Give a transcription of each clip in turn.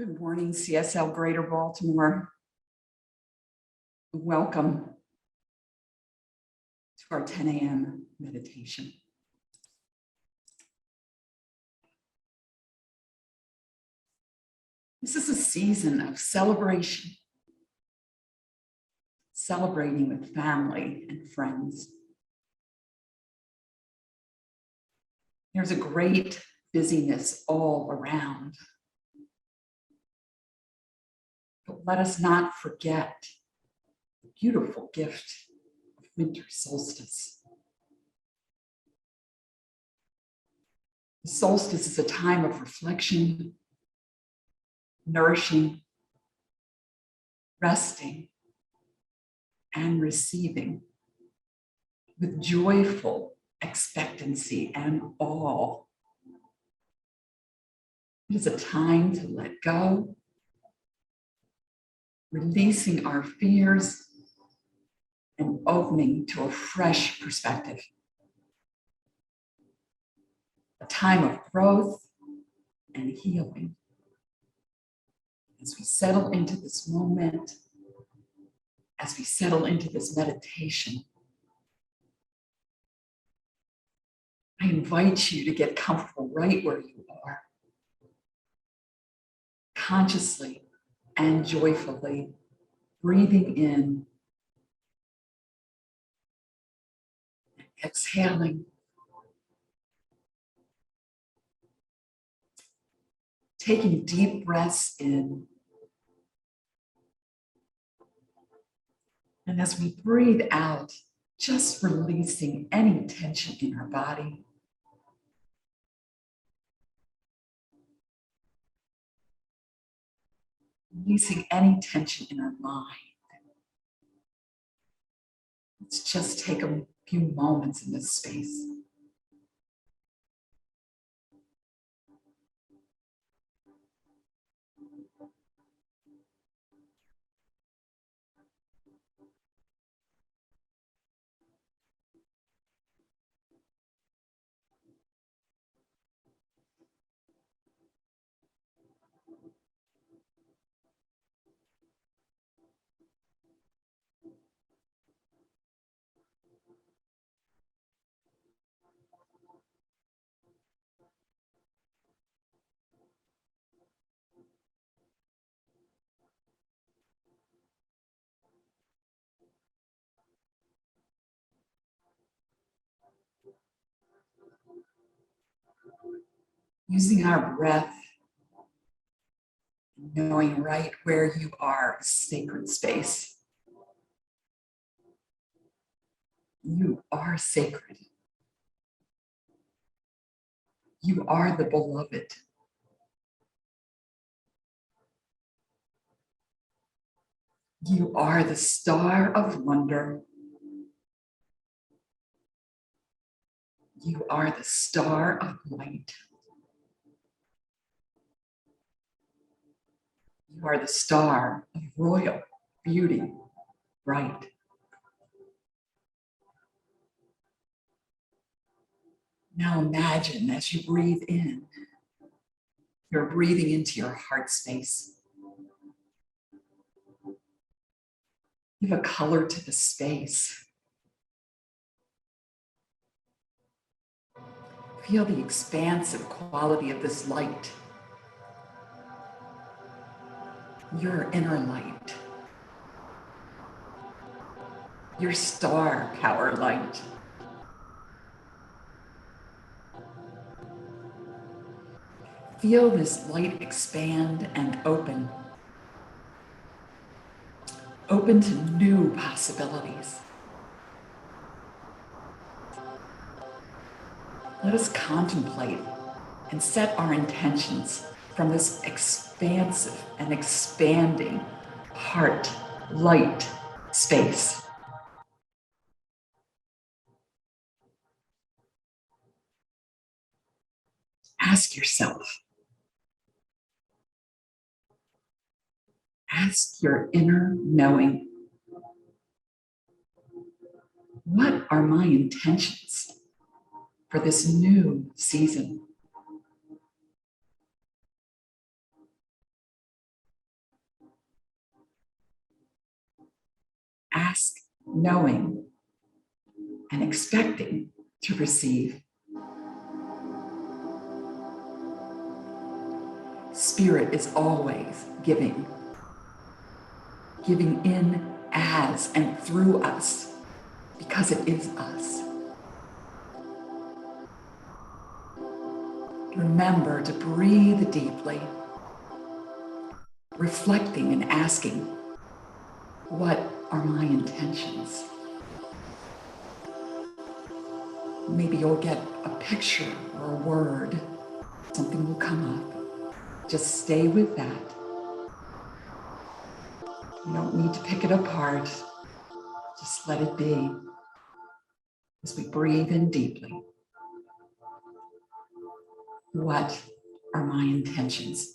Good morning, CSL Greater Baltimore. Welcome to our 10 a.m. meditation. This is a season of celebration, celebrating with family and friends. There's a great busyness all around. But let us not forget the beautiful gift of winter solstice. The solstice is a time of reflection, nourishing, resting, and receiving with joyful expectancy and awe. It is a time to let go, releasing our fears and opening to a fresh perspective. A time of growth and healing. As we settle into this moment, as we settle into this meditation, I invite you to get comfortable right where you are, consciously and joyfully breathing in and exhaling. Taking deep breaths in. And as we breathe out, just releasing any tension in our body. Releasing any tension in our mind. Let's just take a few moments in this space. Using our breath, knowing right where you are, a sacred space. You are sacred. You are the beloved. You are the star of wonder. You are the star of light. You are the star of royal beauty, bright. Now imagine as you breathe in, you're breathing into your heart space. Give a color to the space. Feel the expansive quality of this light. Your inner light. Your star power light. Feel this light expand and open. Open to new possibilities. Let us contemplate and set our intentions from this expansive and expanding heart, light space. Ask yourself, ask your inner knowing, what are my intentions for this new season? ask, knowing and expecting to receive. Spirit is always giving, giving in as and through us, because it is us. Remember to breathe deeply, reflecting and asking, what are my intentions? Maybe you'll get a picture or a word, something will come up. Just stay with that. You don't need to pick it apart. Just let it be as we breathe in deeply. What are my intentions?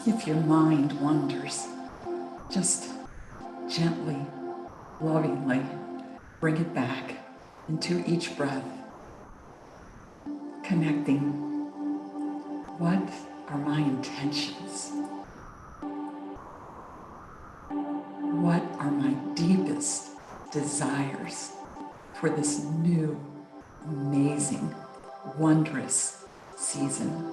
If your mind wanders, just gently, lovingly bring it back into each breath, connecting. What are my intentions? desires for this new, amazing, wondrous season.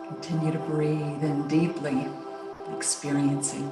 Continue to breathe in deeply, experiencing.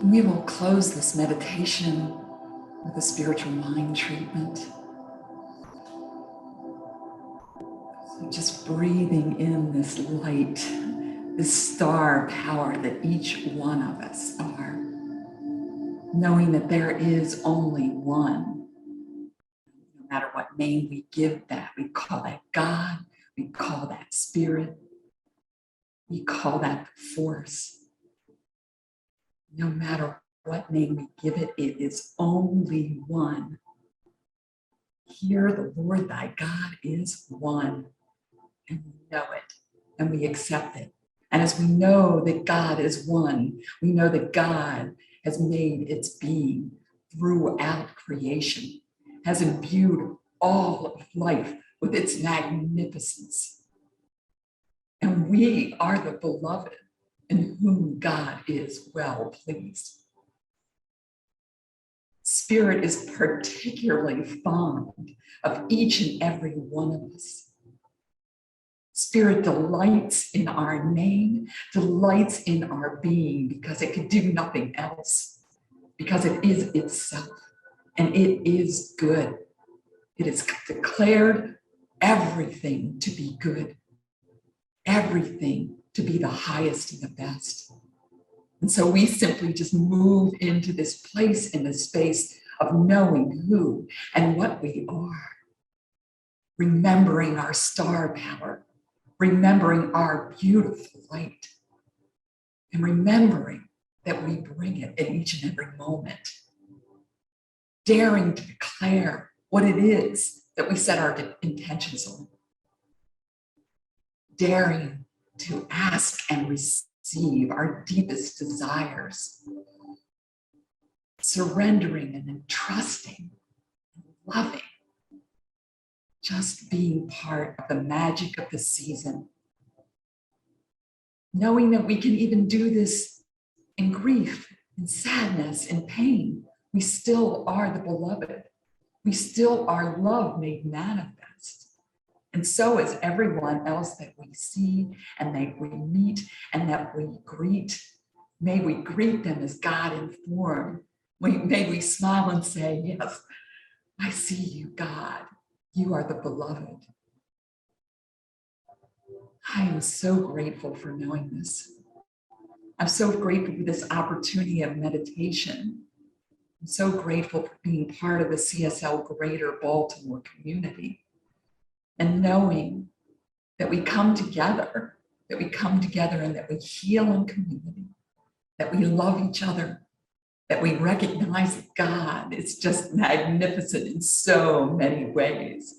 We will close this meditation with a spiritual mind treatment. So just breathing in this light, this star power that each one of us are. knowing that there is only one. No matter what name we give that, we call that God, we call that spirit, we call that force. No matter what name we give it, it is only one. Hear the Lord thy God is one, and we know it, and we accept it. And as we know that God is one, we know that God has made its being throughout creation, has imbued all of life with its magnificence. And we are the beloved in whom God is well pleased. Spirit is particularly fond of each and every one of us. Spirit delights in our name, delights in our being, because it can do nothing else, because it is itself, and it is good. It is declared everything to be good, everything to be the highest and the best. And so we simply just move into this place, in this space of knowing who and what we are, remembering our star power, remembering our beautiful light, and remembering that we bring it in each and every moment, daring to declare what it is that we set our intentions on, daring to ask and receive our deepest desires, surrendering and entrusting and loving, just being part of the magic of the season, knowing that we can even do this in grief, in sadness, in pain. We still are the beloved. We still are love made manifest. And so is everyone else that we see and that we meet and that we greet. May we greet them as God informed. May we smile and say, yes, I see you, God. You are the beloved. I am so grateful for knowing this. I'm so grateful for this opportunity of meditation. I'm so grateful for being part of the CSL Greater Baltimore community and knowing that we come together, and that we heal in community, that we love each other, that we recognize that God is just magnificent in so many ways.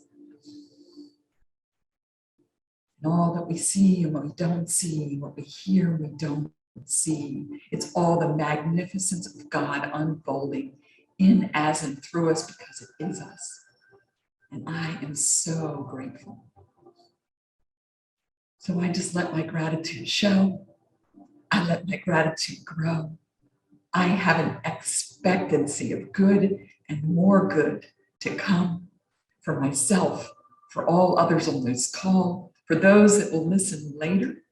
And all that we see and what we don't see, what we hear and we don't see, it's all the magnificence of God unfolding in, as, and through us, because it is us. And I am so grateful. So I just let my gratitude show. I let my gratitude grow. I have an expectancy of good and more good to come for myself, for all others on this call, for those that will listen later.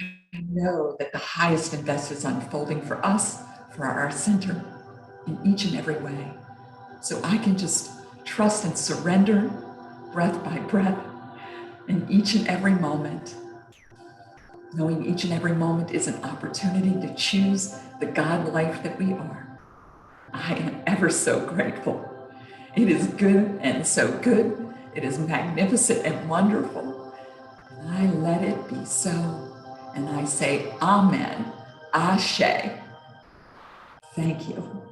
I know that the highest and best is unfolding for us, for our center, in each and every way. So I can just trust and surrender breath by breath in each and every moment, knowing each and every moment is an opportunity to choose the God life that we are. I am ever so grateful. It is good and so good. It is magnificent and wonderful. And I let it be so. And I say, Amen, Ashe. Thank you.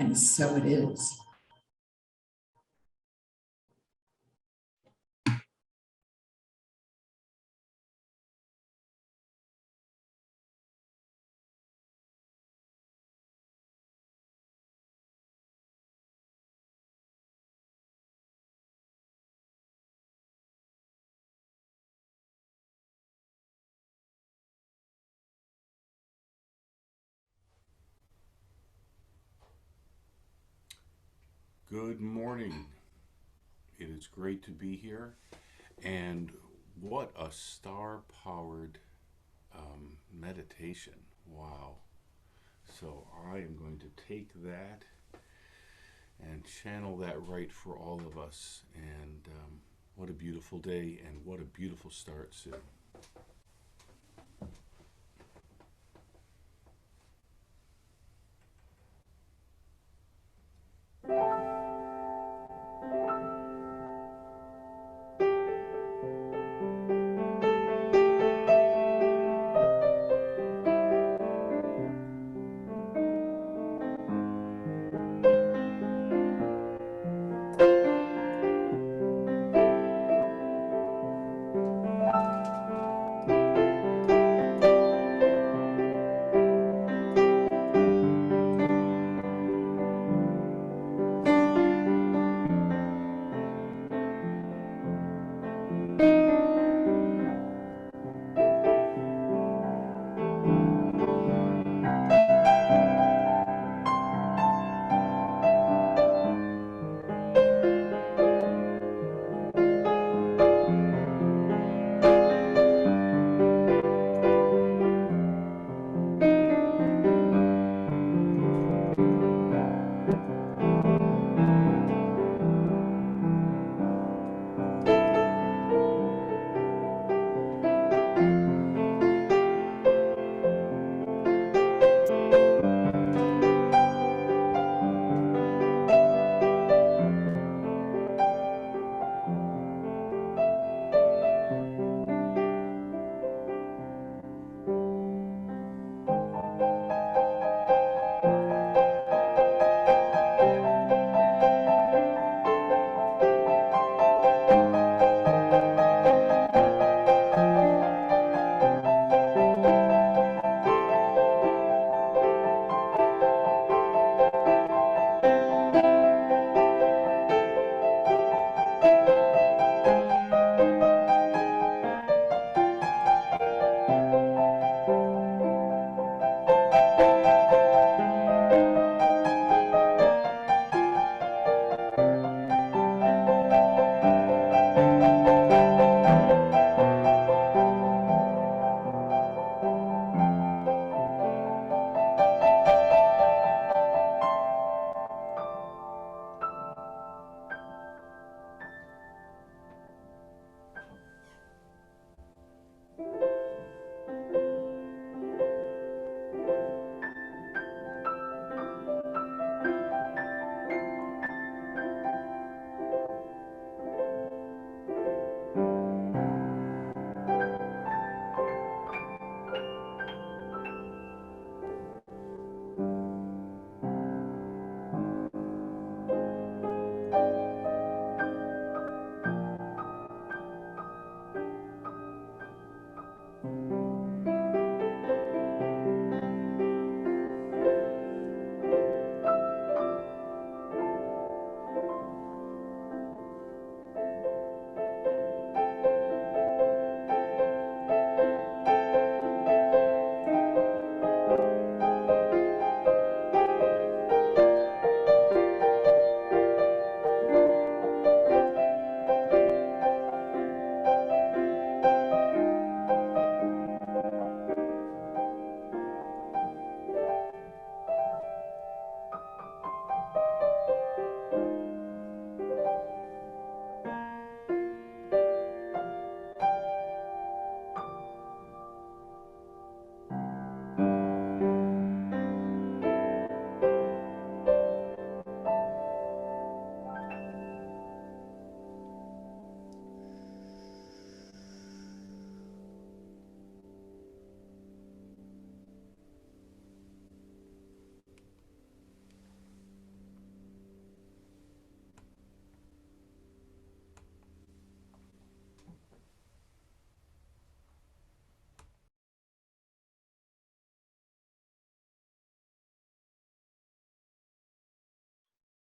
And so it is. Good morning. It is great to be here. And what a star powered meditation. Wow. So I am going to take that and channel that right for all of us. And what a beautiful day and what a beautiful start, Sue.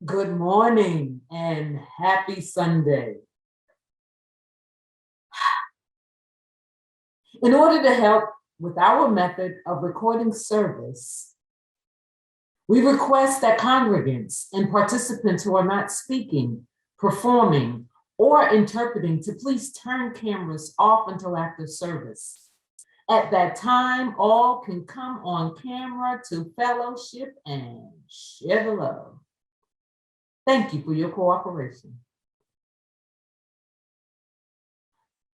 Good morning and happy Sunday. In order to help with our method of recording service, we request that congregants and participants who are not speaking, performing, or interpreting to please turn cameras off until after service. At that time, all can come on camera to fellowship and share the love. Thank you for your cooperation.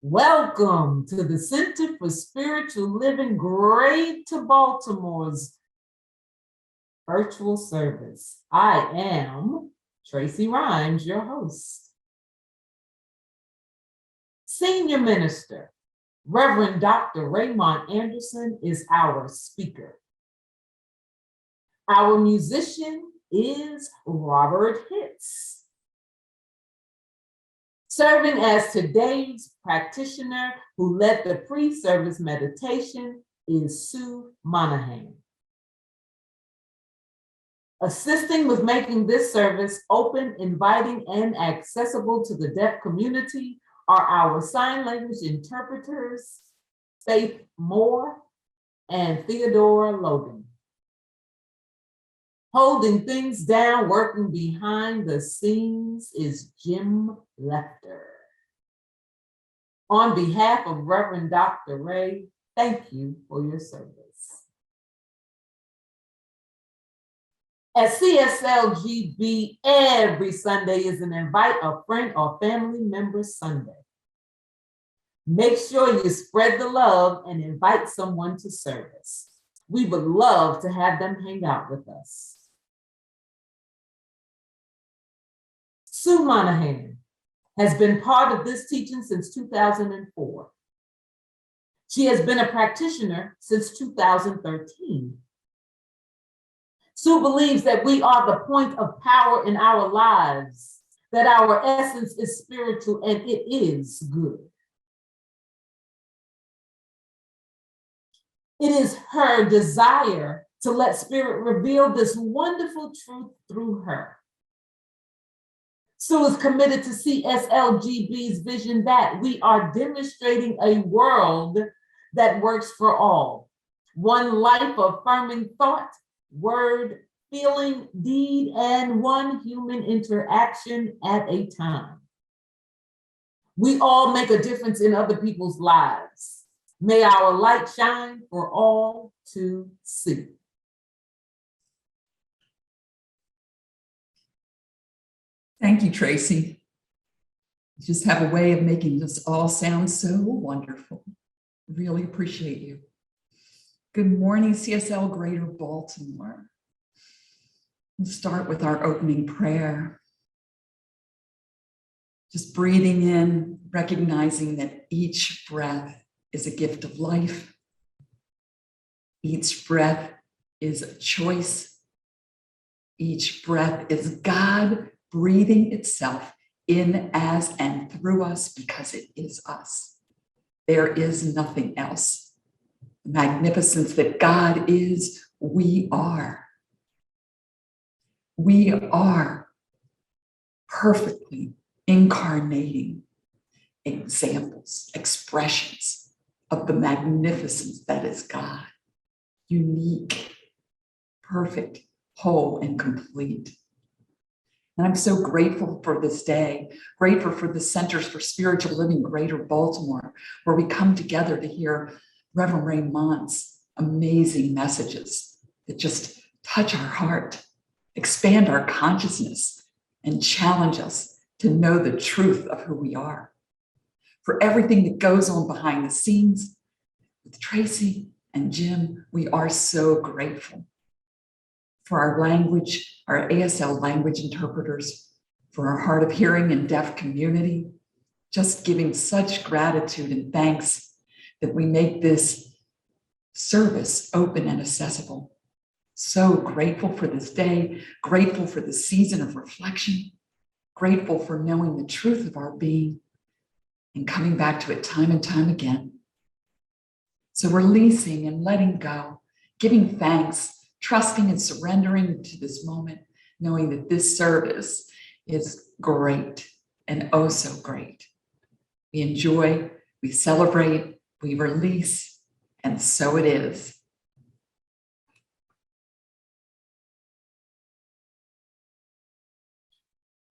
Welcome to the Center for Spiritual Living Greater Baltimore's virtual service. I am Tracy Rhymes, your host. Senior Minister, Reverend Dr. Raymont Anderson is our speaker. Our musician is Robert Hitz. Serving as today's practitioner who led the pre-service meditation is Sue Monahan. Assisting with making this service open, inviting, and accessible to the deaf community are our sign language interpreters, Faith Moore and Theodore Logan. Holding things down, working behind the scenes is Jim Lefter. On behalf of Reverend Dr. Ray, thank you for your service. At CSLGB, every Sunday is an invite a friend or family member Sunday. Make sure you spread the love and invite someone to service. We would love to have them hang out with us. Sue Monahan has been part of this teaching since 2004. She has been a practitioner since 2013. Sue believes that we are the point of power in our lives, that our essence is spiritual and it is good. It is her desire to let Spirit reveal this wonderful truth through her. Sue is committed to CSLGB's vision that we are demonstrating a world that works for all. One life affirming thought, word, feeling, deed, and one human interaction at a time. We all make a difference in other people's lives. May our light shine for all to see. Thank you, Tracy. You just have a way of making this all sound so wonderful. Really appreciate you. Good morning, CSL Greater Baltimore. We'll start with our opening prayer. Just breathing in, recognizing that each breath is a gift of life. Each breath is a choice. Each breath is God breathing itself in, as, and through us because it is us. There is nothing else. The magnificence that God is, we are. We are perfectly incarnating examples, expressions of the magnificence that is God. Unique, perfect, whole, and complete. And I'm so grateful for this day, grateful for the Centers for Spiritual Living Greater Baltimore, where we come together to hear Reverend Raymont's amazing messages that just touch our heart, expand our consciousness, and challenge us to know the truth of who we are. For everything that goes on behind the scenes with Tracy and Jim, we are so grateful. For our language, our ASL language interpreters, for our hard of hearing and deaf community, just giving such gratitude and thanks that we make this service open and accessible. So grateful for this day, grateful for the season of reflection, grateful for knowing the truth of our being and coming back to it time and time again. So releasing and letting go, giving thanks, trusting and surrendering to this moment, knowing that this service is great and oh so great. We enjoy, we celebrate, we release, and so it is.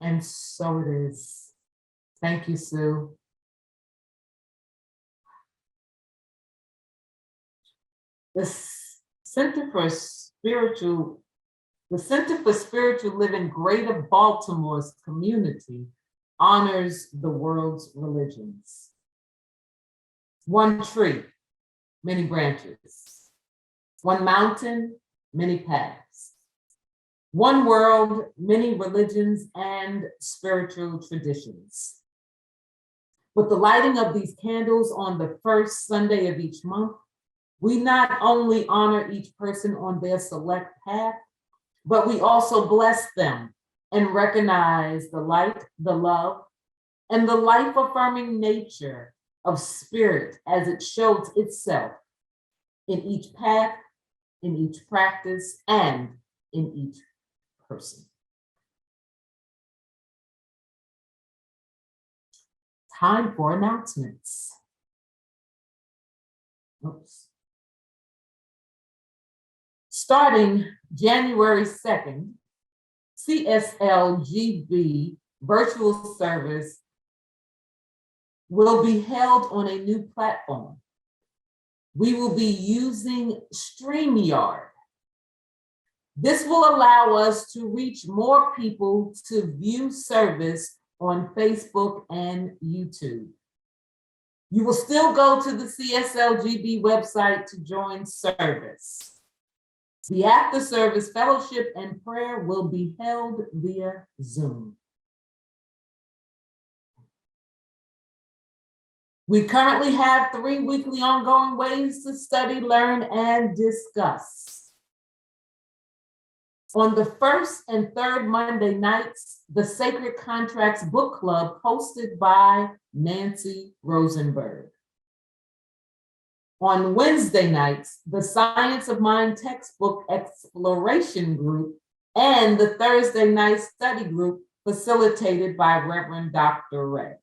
And so it is. Thank you, Sue. The Center for Spiritual Living Greater Baltimore's community honors the world's religions. One tree, many branches. One mountain, many paths. One world, many religions and spiritual traditions. With the lighting of these candles on the first Sunday of each month, we not only honor each person on their select path, but we also bless them and recognize the light, the love, and the life-affirming nature of Spirit as it shows itself in each path, in each practice, and in each person. Time for announcements. Oops. Starting January 2nd, CSLGB virtual service will be held on a new platform. We will be using StreamYard. This will allow us to reach more people to view service on Facebook and YouTube. You will still go to the CSLGB website to join service. The after-service fellowship and prayer will be held via Zoom. We currently have 3 weekly ongoing ways to study, learn, and discuss. On the first and third Monday nights, the Sacred Contracts Book Club hosted by Nancy Rosenberg. On Wednesday nights, the Science of Mind textbook exploration group and the Thursday night study group facilitated by Reverend Dr. Ray.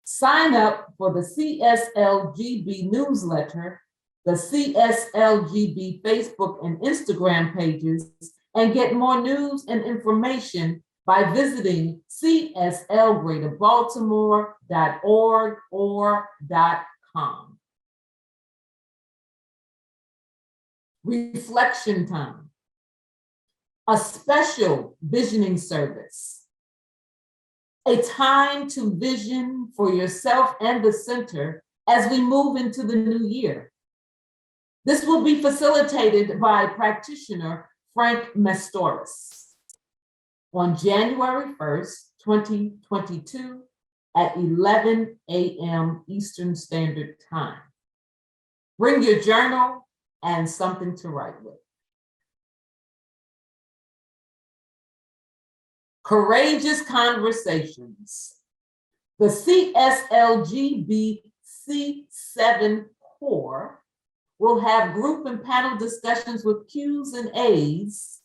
Sign up for the CSLGB newsletter, the CSLGB Facebook and Instagram pages, and get more news and information by visiting cslgreaterbaltimore.org or .com. Reflection time. A special visioning service. A time to vision for yourself and the center as we move into the new year. This will be facilitated by practitioner Frank Mestoris on January 1st, 2022 at 11 a.m. Eastern Standard Time. Bring your journal and something to write with. Courageous Conversations. The CSLGB C7 core will have group and panel discussions with Q's and A's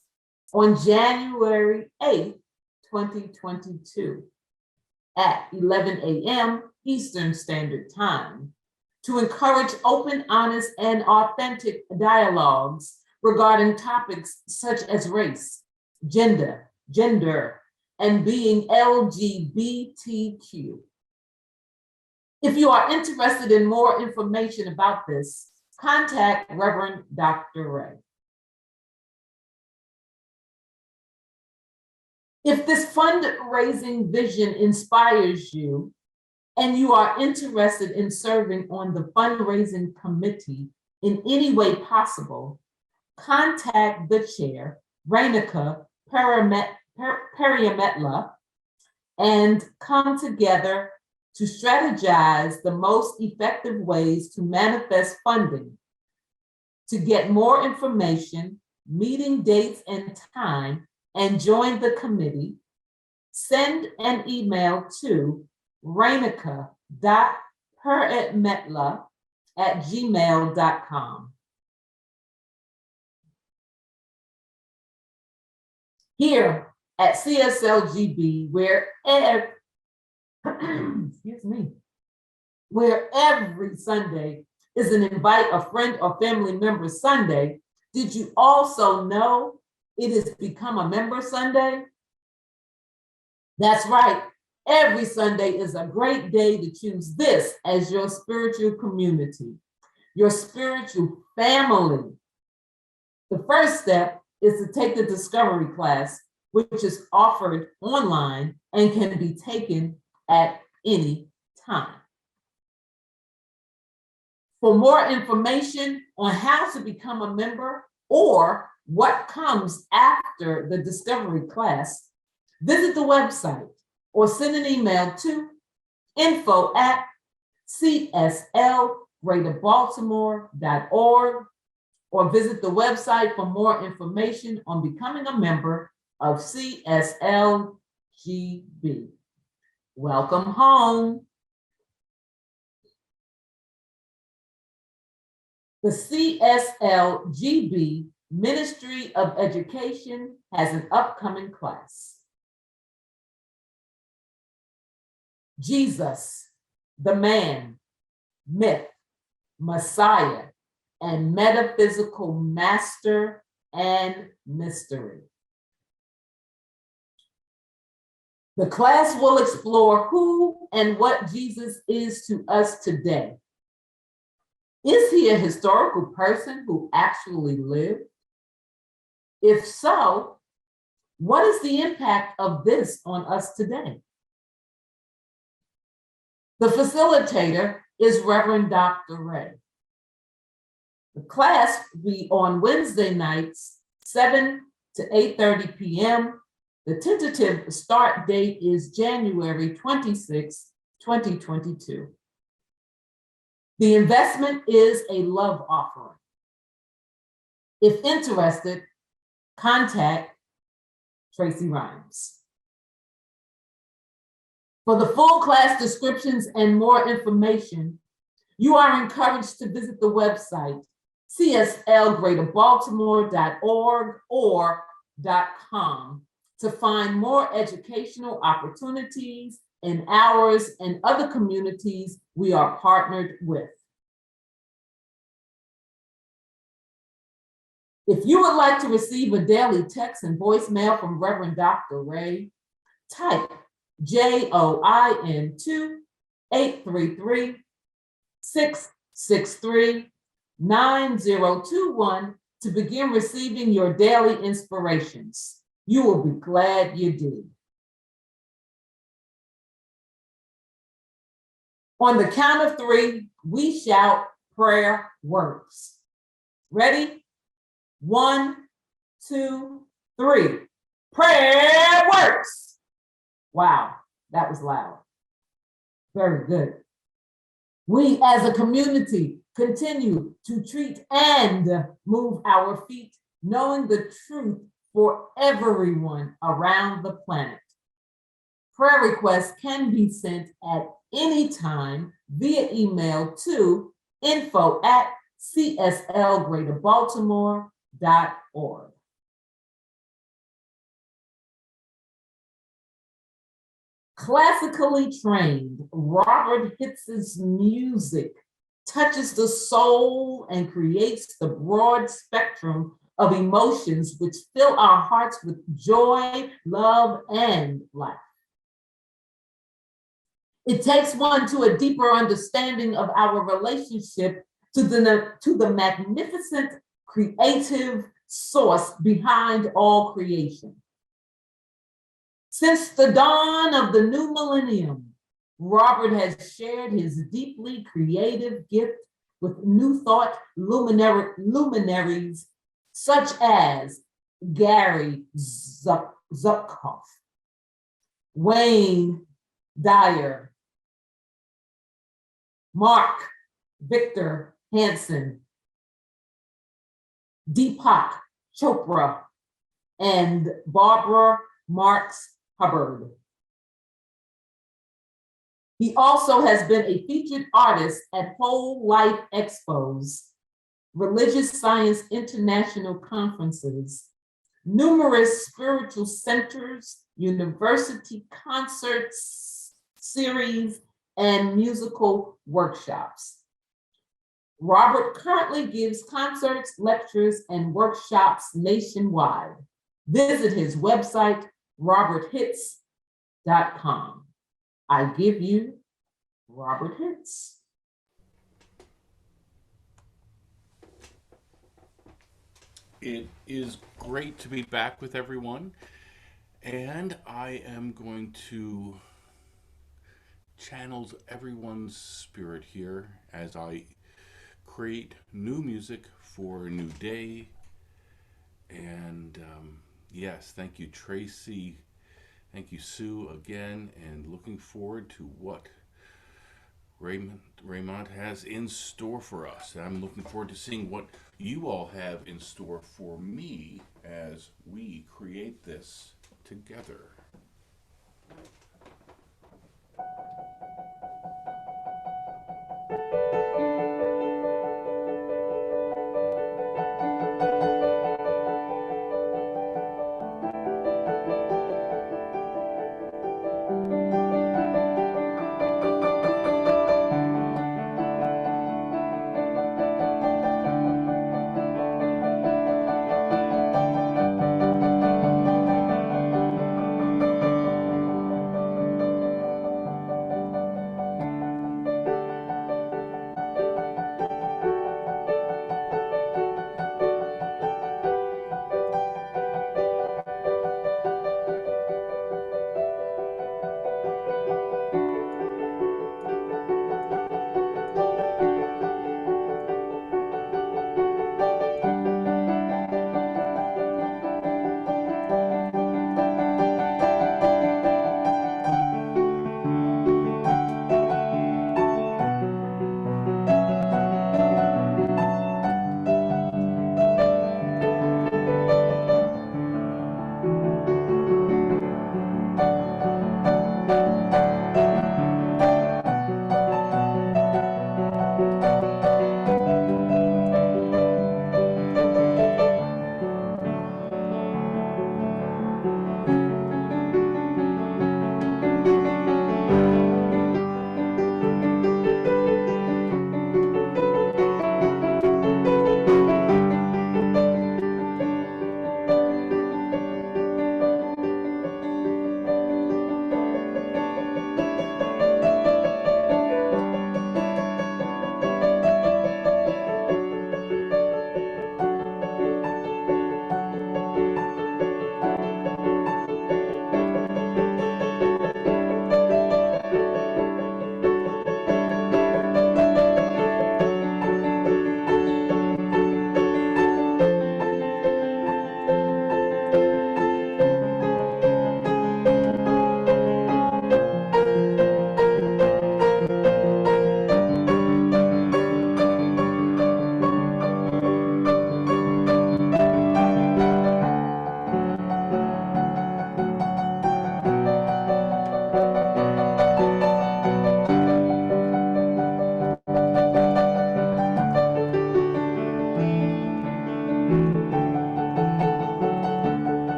on January 8th, 2022 at 11 a.m. Eastern Standard Time to encourage open, honest, and authentic dialogues regarding topics such as race, gender, and being LGBTQ. If you are interested in more information about this, contact Reverend Dr. Ray. If this fundraising vision inspires you and you are interested in serving on the fundraising committee in any way possible, contact the chair, Rainica Periametla, and come together to strategize the most effective ways to manifest funding. To get more information, meeting dates and time, and join the committee, send an email to rainica.periametla@gmail.com. Here at CSLGB, where every Sunday is an invite a friend or family member Sunday, did you also know it has become a member Sunday? That's right. Every Sunday is a great day to choose this as your spiritual community, your spiritual family. The first step is to take the discovery class, which is offered online and can be taken at any time. For more information on how to become a member or what comes after the discovery class, visit the website or send an email to info@cslgreaterbaltimore.org or visit the website for more information on becoming a member of CSLGB. Welcome home. The CSLGB Ministry of Education has an upcoming class. Jesus, the man, myth, Messiah, and metaphysical master and mystery. The class will explore who and what Jesus is to us today. Is he a historical person who actually lived? If so, what is the impact of this on us today? The facilitator is Reverend Dr. Ray. The class will be on Wednesday nights, 7 to 8:30 p.m. The tentative start date is January 26, 2022. The investment is a love offering. If interested, contact Tracy Rhymes. For the full class descriptions and more information, you are encouraged to visit the website CSLGreaterBaltimore.org or .com to find more educational opportunities in ours and other communities we are partnered with. If you would like to receive a daily text and voicemail from Reverend Dr. Ray, type JOIN 833-663-9021 to begin receiving your daily inspirations. You will be glad you did. On the count of three, we shout, prayer works. Ready? 1, 2, 3. Prayer works. Wow, that was loud. Very good. We as a community continue to treat and move our feet, knowing the truth for everyone around the planet. Prayer requests can be sent at any time via email to info@CSLGreaterBaltimore.org. Classically trained, Robert Hitz's music touches the soul and creates the broad spectrum of emotions which fill our hearts with joy, love, and life. It takes one to a deeper understanding of our relationship to the magnificent creative source behind all creation. Since the dawn of the new millennium, Robert has shared his deeply creative gift with New Thought luminaries such as Gary Zukav, Wayne Dyer, Mark Victor Hansen, Deepak Chopra, and Barbara Marx Hubbard. He also has been a featured artist at Whole Life Expos, Religious Science International Conferences, numerous spiritual centers, university concerts, series, and musical workshops. Robert currently gives concerts, lectures, and workshops nationwide. Visit his website, roberthitz.com. I give you Robert Hitz. It is great to be back with everyone, and I am going to channel everyone's spirit here as I create new music for a new day. And yes, thank you, Tracy. Thank you, Sue, again, and looking forward to what Raymont has in store for us. And I'm looking forward to seeing what you all have in store for me as we create this together.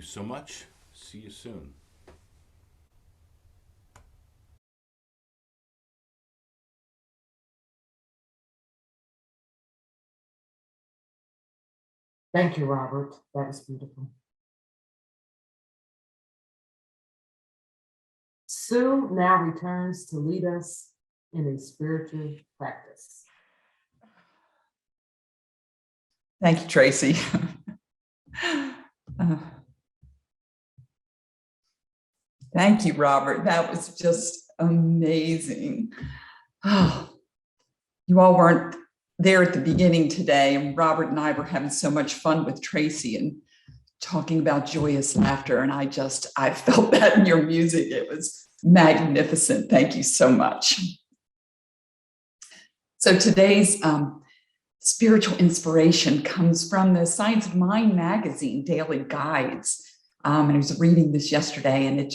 so much. See you soon. Thank you, Robert. That was beautiful. Sue now returns to lead us in a spiritual practice. Thank you, Tracy. Thank you, Robert. That was just amazing. Oh, you all weren't there at the beginning today, and Robert and I were having so much fun with Tracy and talking about joyous laughter. And I felt that in your music. It was magnificent. Thank you so much. So today's spiritual inspiration comes from the Science of Mind magazine daily guides. And I was reading this yesterday, and it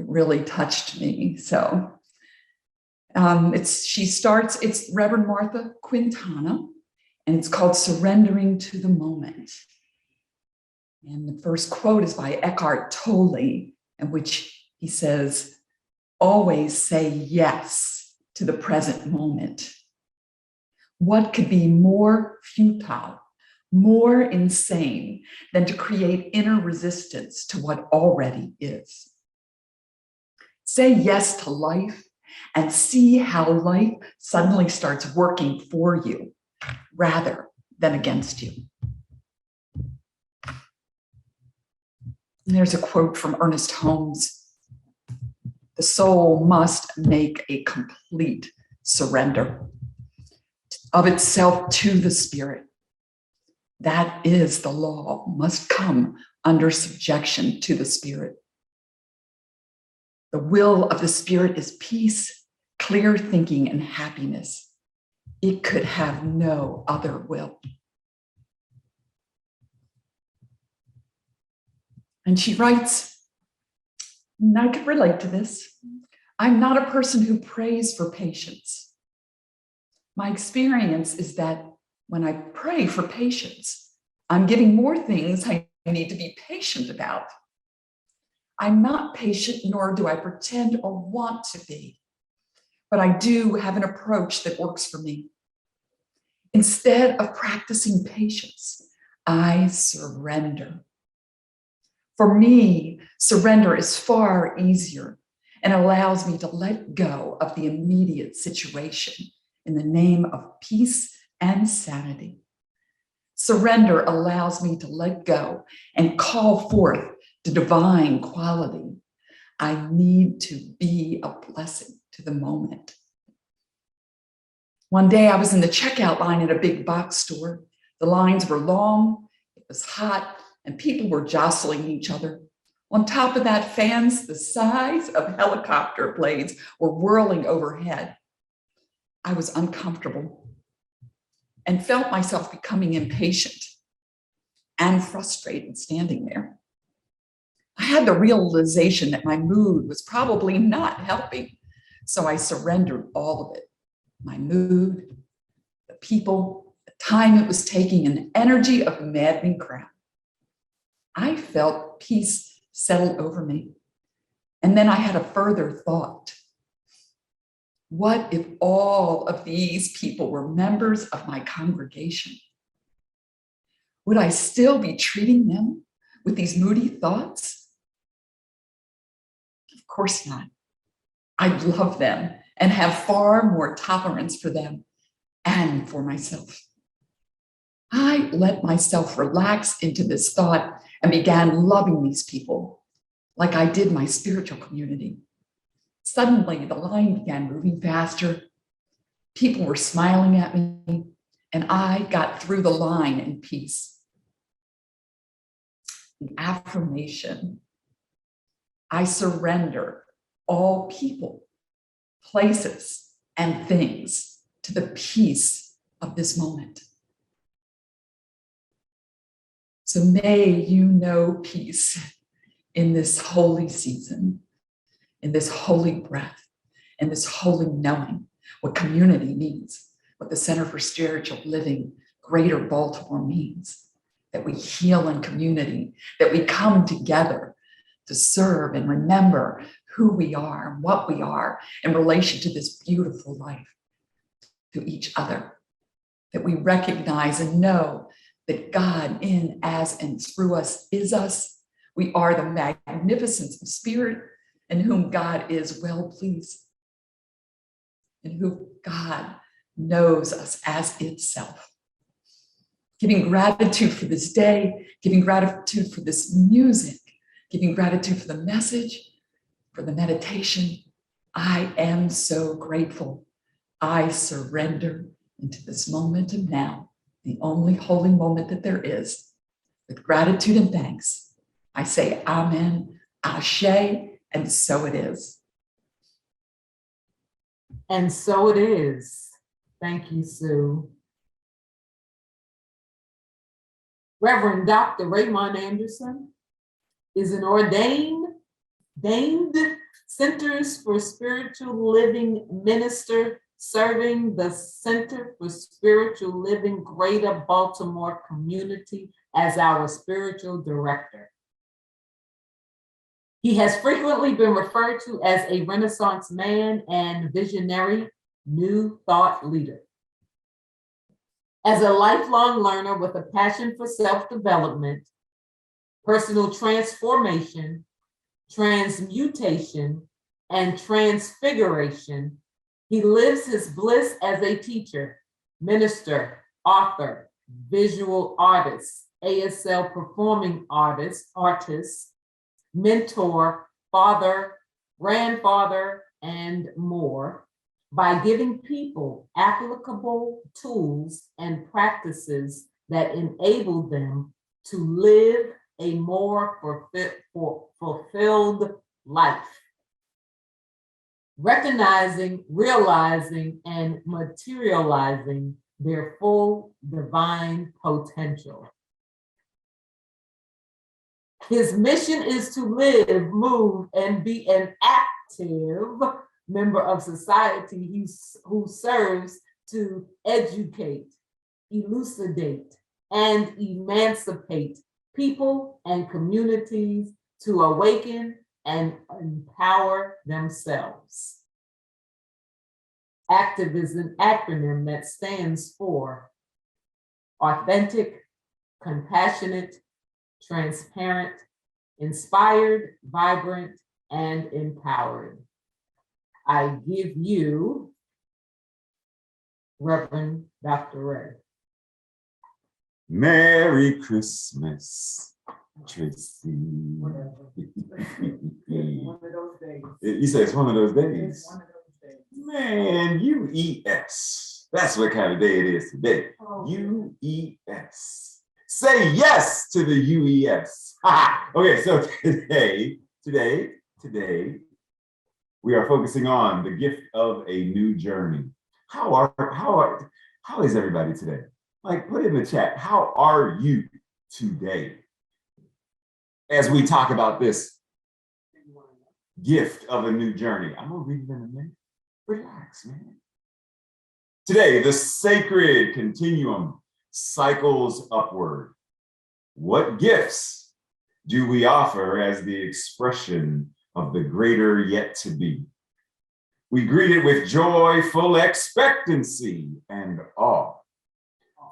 really touched me. So it's Reverend Martha Quintana, and it's called Surrendering to the Moment. And the first quote is by Eckhart Tolle, in which he says, always say yes to the present moment. What could be more futile, more insane than to create inner resistance to what already is? Say yes to life and see how life suddenly starts working for you rather than against you. And there's a quote from Ernest Holmes. The soul must make a complete surrender of itself to the spirit. That is, the law must come under subjection to the spirit. The will of the spirit is peace, clear thinking, and happiness. It could have no other will. And she writes, and I could relate to this, I'm not a person who prays for patience. My experience is that when I pray for patience, I'm getting more things I need to be patient about. I'm not patient, nor do I pretend or want to be, but I do have an approach that works for me. Instead of practicing patience, I surrender. For me, surrender is far easier and allows me to let go of the immediate situation in the name of peace and sanity. Surrender allows me to let go and call forth the divine quality. I need to be a blessing to the moment. One day I was in the checkout line at a big box store. The lines were long, it was hot, and people were jostling each other. On top of that, fans the size of helicopter blades were whirling overhead. I was uncomfortable and felt myself becoming impatient and frustrated standing there. I had the realization that my mood was probably not helping, so I surrendered all of it. My mood, the people, the time it was taking, and the energy of a maddening crowd. I felt peace settle over me. And then I had a further thought. What if all of these people were members of my congregation? Would I still be treating them with these moody thoughts? Of course not. I love them and have far more tolerance for them and for myself. I let myself relax into this thought and began loving these people like I did my spiritual community. Suddenly, the line began moving faster. People were smiling at me, and I got through the line in peace. The affirmation, I surrender all people, places, and things to the peace of this moment. So may you know peace in this holy season, in this holy breath, in this holy knowing what community means, what the Center for Spiritual Living, Greater Baltimore means. that we heal in community, that we come together to serve and remember who we are and what we are in relation to this beautiful life, to each other, that we recognize and know that God in, as, and through us is us. We are the magnificence of spirit in whom God is well pleased, in whom God knows us as itself. Giving gratitude for this day, giving gratitude for this music, giving gratitude for the message, for the meditation. I am so grateful. I surrender into this moment of now, the only holy moment that there is. With gratitude and thanks, I say amen, ashe, and so it is. And so it is. Thank you, Sue. Reverend Dr. Raymont Anderson is an ordained Centers for Spiritual Living minister serving the Center for Spiritual Living Greater Baltimore community as our spiritual director. He has frequently been referred to as a Renaissance man and visionary New Thought leader. As a lifelong learner with a passion for self-development, personal transformation, transmutation, and transfiguration, he lives his bliss as a teacher, minister, author, visual artist, ASL performing artist, mentor, father, grandfather, and more, by giving people applicable tools and practices that enable them to live a more fulfilled life. Recognizing, realizing, and materializing their full divine potential. His mission is to live, move, and be an active member of society who serves to educate, elucidate, and emancipate people and communities to awaken and empower themselves. ACTIVE is an acronym that stands for authentic, compassionate, transparent, inspired, vibrant, and empowered. I give you Reverend Dr. Ray. Merry Christmas, Tracy. One of those days. You say it's one of those days. One of those days. Man, UES. That's what kind of day it is today. Oh. UES. Say yes to the UES. Okay, so today, we are focusing on the gift of a new journey. How is everybody today? Like, put in the chat, how are you today? As we talk about this gift of a new journey. I'm gonna read it in a minute. Relax, man. Today, the sacred continuum cycles upward. What gifts do we offer as the expression of the greater yet to be? We greet it with joyful expectancy and awe,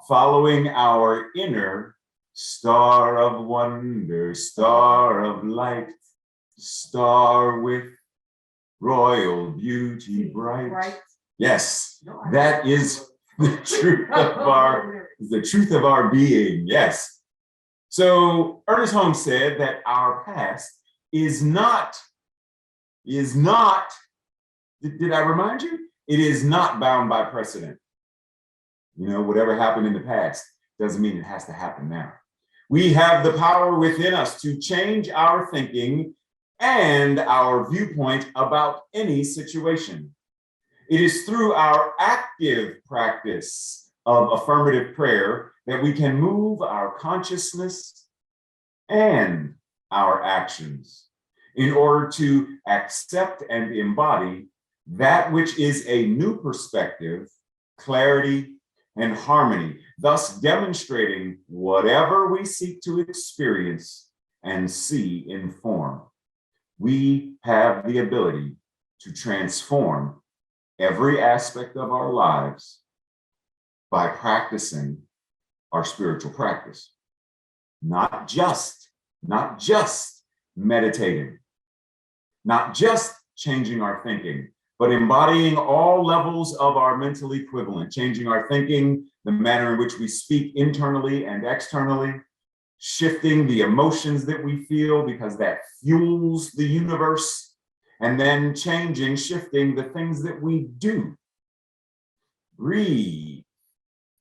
following our inner star of wonder, star of light, star with royal beauty bright. Yes, that is the truth of our being. Yes. So Ernest Holmes said that our past is not, did I remind you? It is not bound by precedent. You know, whatever happened in the past doesn't mean it has to happen now. We have the power within us to change our thinking and our viewpoint about any situation. It is through our active practice of affirmative prayer that we can move our consciousness and our actions in order to accept and embody that which is a new perspective, clarity, and harmony, thus demonstrating whatever we seek to experience and see in form. We have the ability to transform every aspect of our lives by practicing our spiritual practice. Not just meditating, not just changing our thinking, but embodying all levels of our mental equivalent, changing our thinking, the manner in which we speak internally and externally, shifting the emotions that we feel because that fuels the universe, and then shifting the things that we do. Breathe,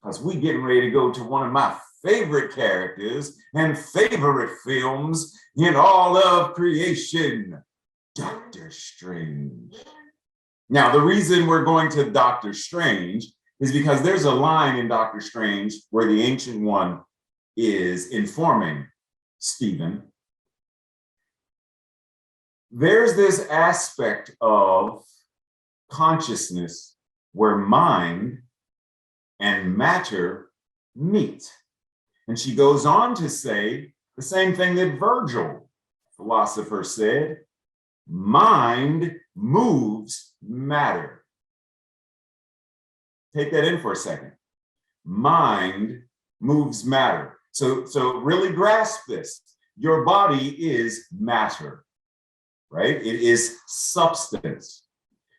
because we getting ready to go to one of my favorite characters and favorite films in all of creation, Doctor Strange. Now, the reason we're going to Doctor Strange is because there's a line in Doctor Strange where the Ancient One is informing Stephen. There's this aspect of consciousness where mind and matter meet. And she goes on to say the same thing that Virgil, philosopher, said: mind moves matter. Take that in for a second. Mind moves matter. So really grasp this. Your body is matter, right? It is substance.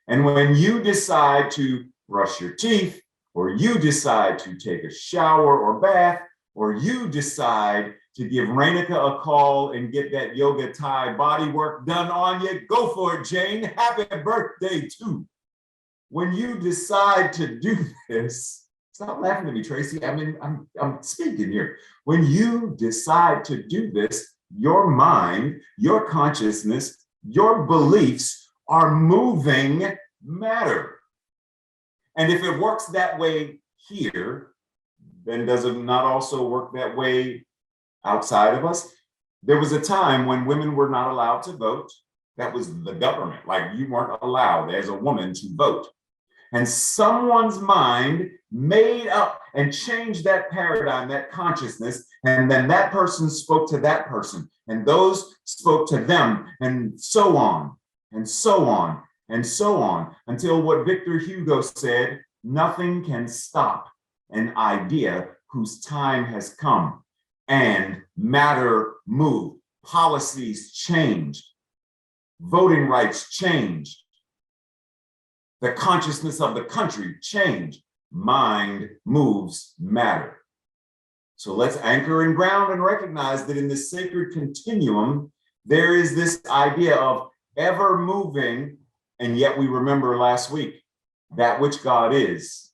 And when you decide to brush your teeth, or you decide to take a shower or bath, or you decide to give Rainica a call and get that yoga Thai body work done on you, go for it, Jane. Happy birthday too. When you decide to do this, stop laughing at me, Tracy. I mean, I'm speaking here. When you decide to do this, your mind, your consciousness, your beliefs are moving matter. And if it works that way here, then does it not also work that way outside of us? There was a time when women were not allowed to vote. That was the government. Like, you weren't allowed as a woman to vote. And someone's mind made up and changed that paradigm, that consciousness, and then that person spoke to that person, and those spoke to them, and so on, and so on, and so on, until what Victor Hugo said: nothing can stop an idea whose time has come. And matter moved, policies changed, voting rights changed, the consciousness of the country changed. Mind moves matter. So let's anchor and ground and recognize that in this sacred continuum, there is this idea of ever moving, and yet we remember last week, that which God is.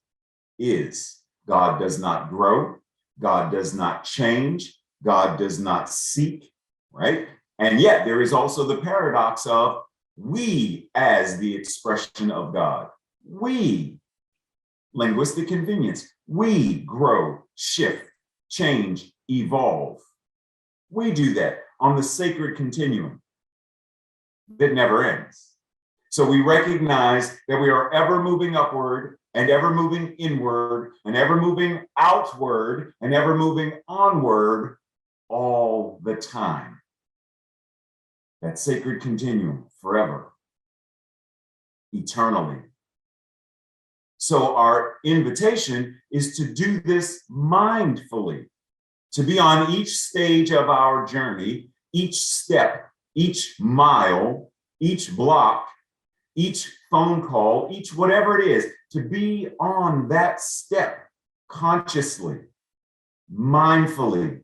God does not grow, God does not change, God does not seek, right? And yet there is also the paradox of we as the expression of God. We, linguistic convenience, we grow, shift, change, evolve. We do that on the sacred continuum that never ends. So we recognize that we are ever moving upward and ever moving inward and ever moving outward and ever moving onward all the time. That sacred continuum forever, eternally. So our invitation is to do this mindfully, to be on each stage of our journey, each step, each mile, each block, each phone call, each whatever it is, to be on that step consciously, mindfully,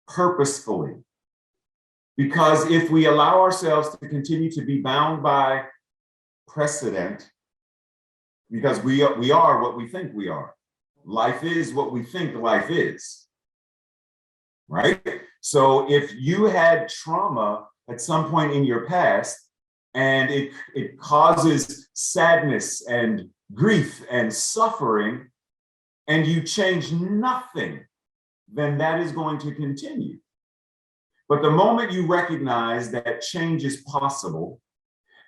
purposefully. Because if we allow ourselves to continue to be bound by precedent, because we are what we think we are. Life is what we think life is, right? So if you had trauma at some point in your past, and it causes sadness and grief and suffering, and you change nothing, then that is going to continue. But the moment you recognize that change is possible,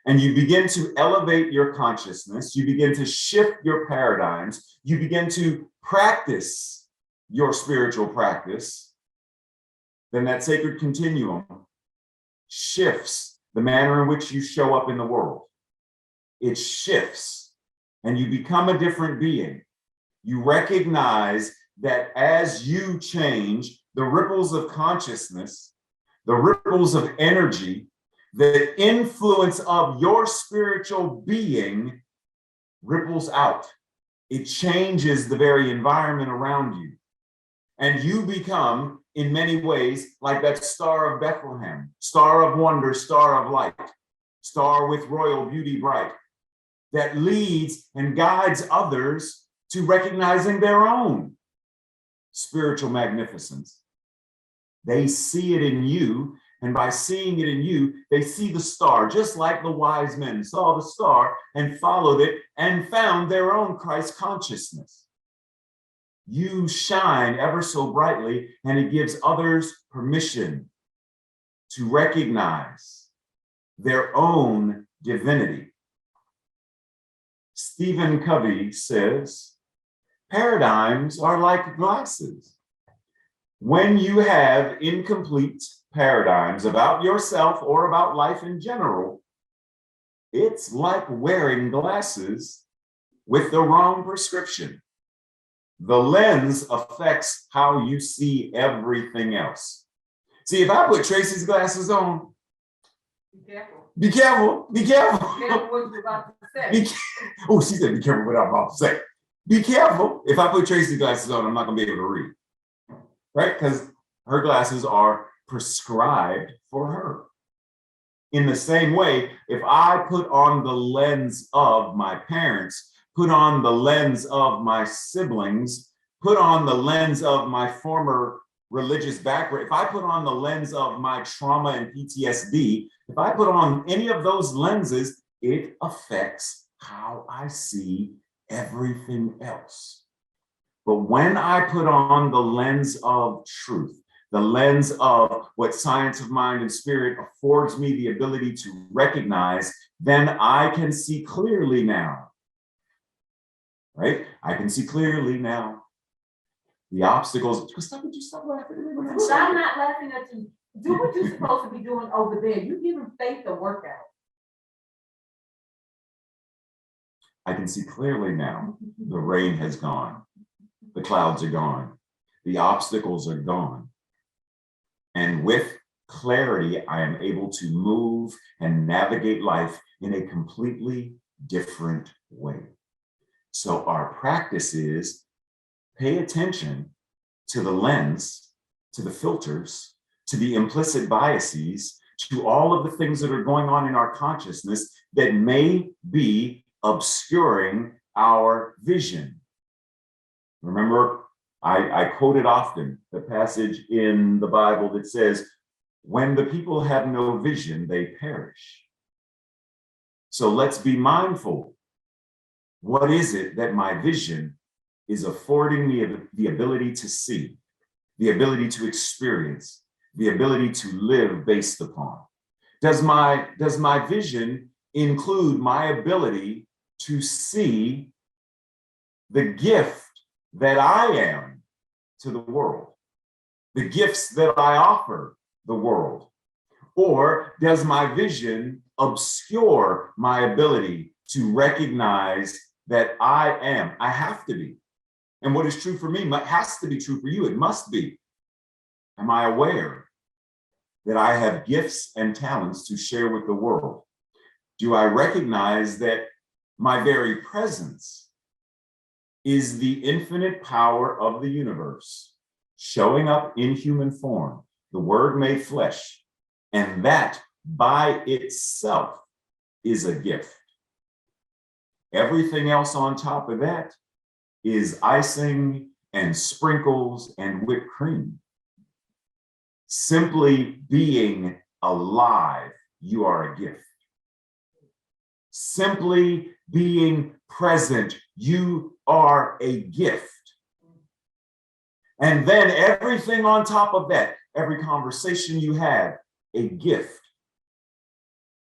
and you begin to elevate your consciousness, you begin to shift your paradigms, you begin to practice your spiritual practice, then that sacred continuum shifts the manner in which you show up in the world. It shifts and you become a different being. You recognize that as you change, the ripples of consciousness, the ripples of energy, the influence of your spiritual being ripples out. It changes the very environment around you. And you become, in many ways, like that Star of Bethlehem, star of wonder, star of light, star with royal beauty bright, that leads and guides others to recognizing their own spiritual magnificence. They see it in you, and by seeing it in you, they see the star, just like the wise men saw the star and followed it and found their own Christ consciousness. You shine ever so brightly, and it gives others permission to recognize their own divinity. Stephen Covey says, paradigms are like glasses. When you have incomplete paradigms about yourself or about life in general, it's like wearing glasses with the wrong prescription. The lens affects how you see everything else. See, if I put Tracy's glasses on, Be careful. be careful, be careful. Be careful what you're about to say. Oh, she said, be careful what I'm about to say. Be careful. If I put Tracy's glasses on, I'm not going to be able to read. Right? Because her glasses are prescribed for her. In the same way, if I put on the lens of my parents, put on the lens of my siblings, put on the lens of my former religious background, if I put on the lens of my trauma and PTSD, if I put on any of those lenses, it affects how I see everything else. But when I put on the lens of truth, the lens of what science of mind and spirit affords me the ability to recognize, then I can see clearly now. Right? I can see clearly now. The obstacles. Stop laughing at me when I'm saying I'm not laughing at you. Do what you're supposed to be doing over there. You're giving Faith a workout. I can see clearly now. The rain has gone. The clouds are gone. The obstacles are gone. And with clarity, I am able to move and navigate life in a completely different way. So our practice is pay attention to the lens, to the filters, to the implicit biases, to all of the things that are going on in our consciousness that may be obscuring our vision. Remember, I quote it often, the passage in the Bible that says, when the people have no vision, they perish. So let's be mindful. What is it that my vision is affording me the ability to see, the ability to experience, the ability to live based upon? Does my vision include my ability to see the gift that I am to the world, the gifts that I offer the world? Or does my vision obscure my ability to recognize that I have to be? And what is true for me has to be true for you. It must be. Am I aware that I have gifts and talents to share with the world? Do I recognize that my very presence is the infinite power of the universe showing up in human form, the Word made flesh, and that by itself is a gift? Everything else on top of that is icing and sprinkles and whipped cream. Simply being alive, you are a gift. Simply being present, you are a gift. And then everything on top of that, every conversation you have, a gift.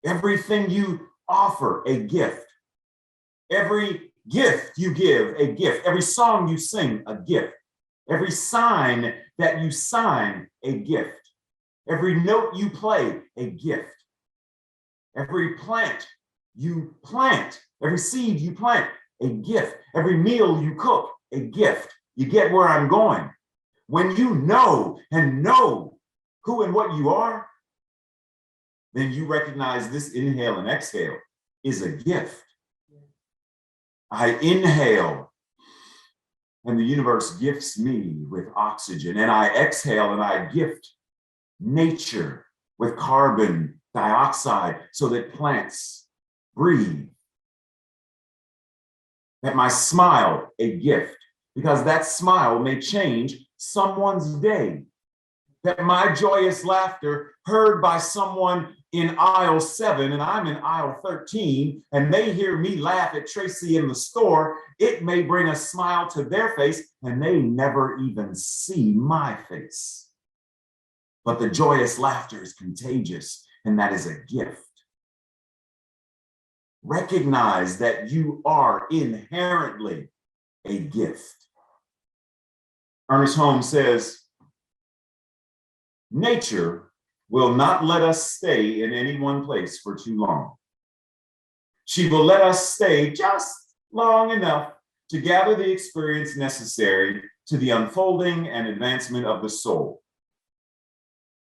Everything you offer a gift. Every gift you give, a gift. Every song you sing, a gift. Every sign that you sign, a gift. Every note you play, a gift. Every plant you plant, every seed you plant, a gift. Every meal you cook, a gift. You get where I'm going. When you know and know who and what you are, then you recognize this inhale and exhale is a gift. I inhale, and the universe gifts me with oxygen, and I exhale and I gift nature with carbon dioxide so that plants breathe. That my smile, a gift, because that smile may change someone's day. That my joyous laughter heard by someone in aisle 7 and I'm in aisle 13 and they hear me laugh at Tracy in the store, it may bring a smile to their face and they never even see my face. But the joyous laughter is contagious, and that is a gift. Recognize that you are inherently a gift. Ernest Holmes says, nature will not let us stay in any one place for too long. She will let us stay just long enough to gather the experience necessary to the unfolding and advancement of the soul.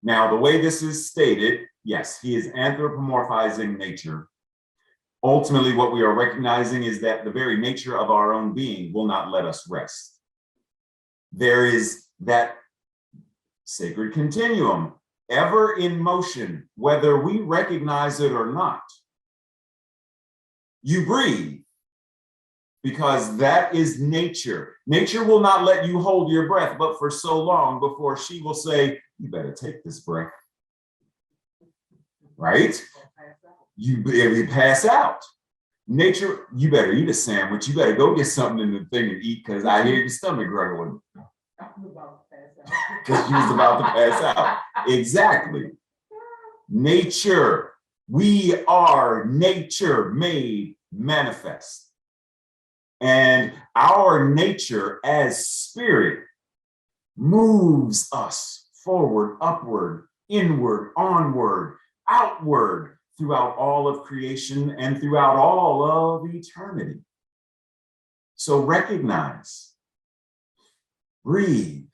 Now, the way this is stated, yes, he is anthropomorphizing nature. Ultimately, what we are recognizing is that the very nature of our own being will not let us rest. There is that sacred continuum, ever in motion, whether we recognize it or not. You breathe, because that is nature. Nature will not let you hold your breath, but for so long before she will say, you better take this breath, right? You pass out. Nature, you better eat a sandwich. You better go get something in the thing and eat, because I hear your stomach gurgling. Because you was about to pass out. Exactly. Nature. We are nature made manifest. And our nature as spirit moves us forward, upward, inward, onward, outward throughout all of creation and throughout all of eternity. So recognize, breathe.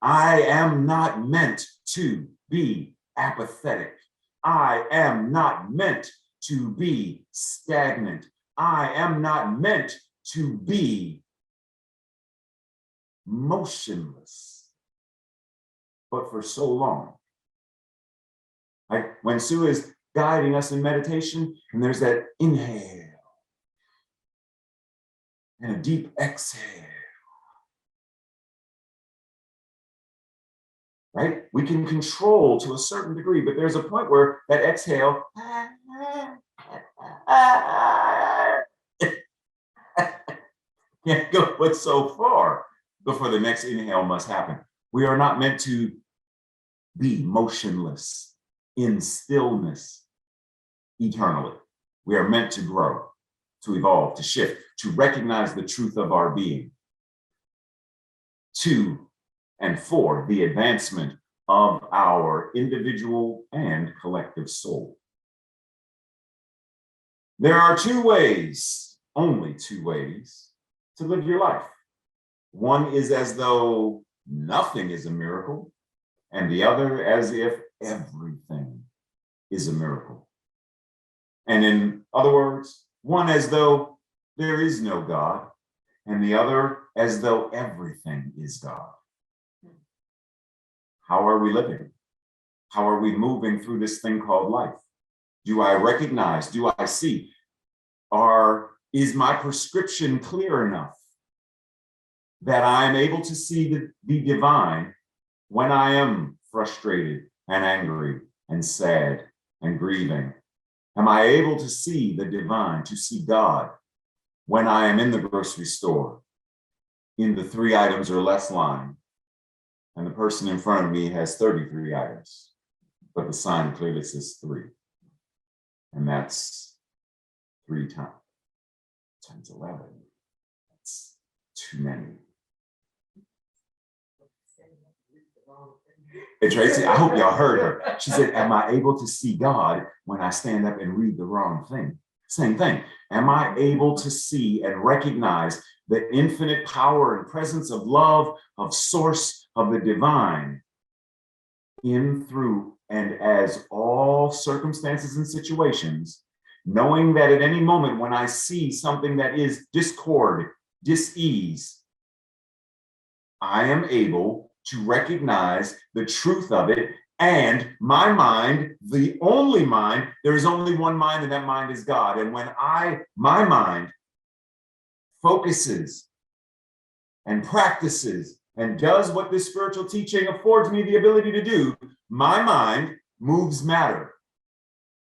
I am not meant to be apathetic. I am not meant to be stagnant. I am not meant to be motionless. But for so long, like when Sue is guiding us in meditation, and there's that inhale and a deep exhale, right? We can control to a certain degree, but there's a point where that exhale can't go but so far before the next inhale must happen. We are not meant to be motionless in stillness eternally. We are meant to grow, to evolve, to shift, to recognize the truth of our being, to and for the advancement of our individual and collective soul. There are two ways, only two ways, to live your life. One is as though nothing is a miracle, and the other as if everything is a miracle. And in other words, one as though there is no God, and the other as though everything is God. How are we living? How are we moving through this thing called life? Do I recognize? Do I see? Is my prescription clear enough that I am able to see the divine when I am frustrated and angry and sad and grieving? Am I able to see the divine, to see God when I am in the grocery store in the 3 items or less line, and the person in front of me has 33 items, but the sign clearly says 3. And that's 3 times 11. That's too many. And Tracy, I hope y'all heard her. She said, am I able to see God when I stand up and read the wrong thing? Same thing. Am I able to see and recognize the infinite power and presence of love, of source, of the divine in, through, and as all circumstances and situations, knowing that at any moment when I see something that is discord, dis-ease, I am able to recognize the truth of it, and my mind, the only mind, there is only one mind, and that mind is God. And when my mind focuses and practices and does what this spiritual teaching affords me the ability to do, my mind moves matter.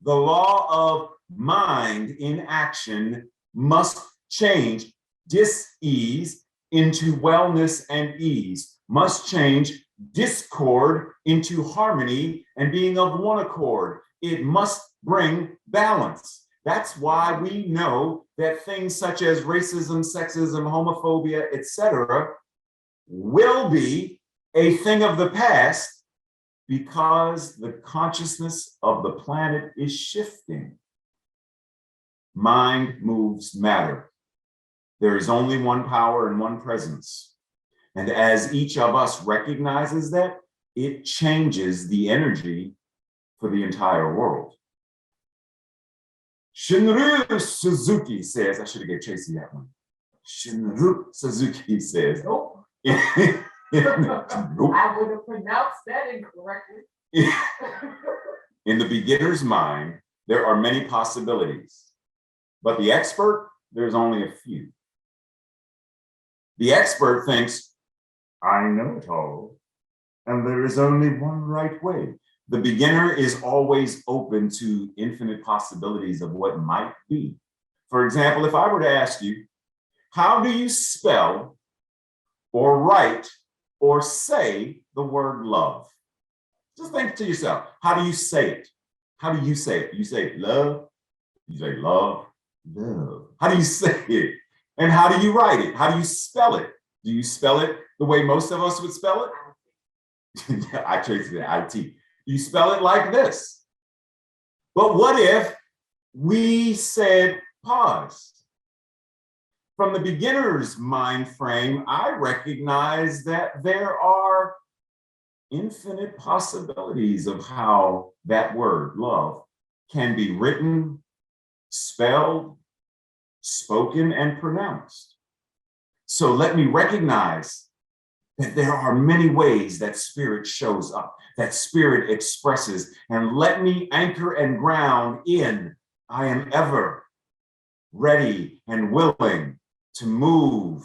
The law of mind in action must change dis-ease into wellness and ease, must change discord into harmony and being of one accord. It must bring balance. That's why we know that things such as racism, sexism, homophobia, etc., will be a thing of the past because the consciousness of the planet is shifting. Mind moves matter. There is only one power and one presence. And as each of us recognizes that, it changes the energy for the entire world. Shinru Suzuki says, I should have gave Tracy that one. Shinru Suzuki says, Nope. nope. I would have pronounced that incorrectly. In the beginner's mind, there are many possibilities, but the expert, there's only a few. The expert thinks, I know it all, and there is only one right way. The beginner is always open to infinite possibilities of what might be. For example, if I were to ask you, how do you spell or write or say the word love? Just think to yourself, how do you say it? How do you say it? You say love, you say love, love. How do you say it? And how do you write it? How do you spell it? Do you spell it the way most of us would spell it? I traced it, IT. You spell it like this. But what if we said pause? From the beginner's mind frame, I recognize that there are infinite possibilities of how that word, love, can be written, spelled, spoken, and pronounced. So let me recognize that there are many ways that spirit shows up, that spirit expresses, and let me anchor and ground in, I am ever ready and willing to move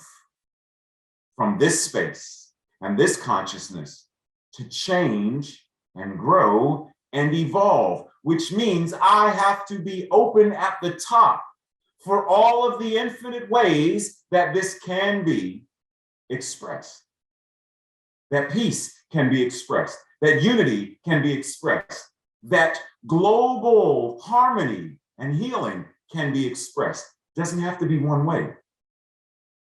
from this space and this consciousness to change and grow and evolve, which means I have to be open at the top for all of the infinite ways that this can be expressed. That peace can be expressed, that unity can be expressed, that global harmony and healing can be expressed. Doesn't have to be one way.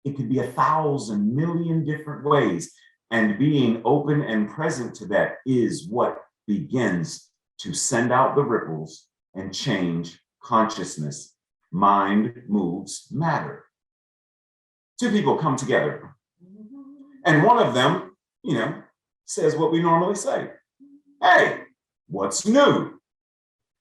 It could be 1,000 million different ways. And being open and present to that is what begins to send out the ripples and change consciousness. Mind moves matter. Two people come together, and one of them, says what we normally say. Hey, what's new?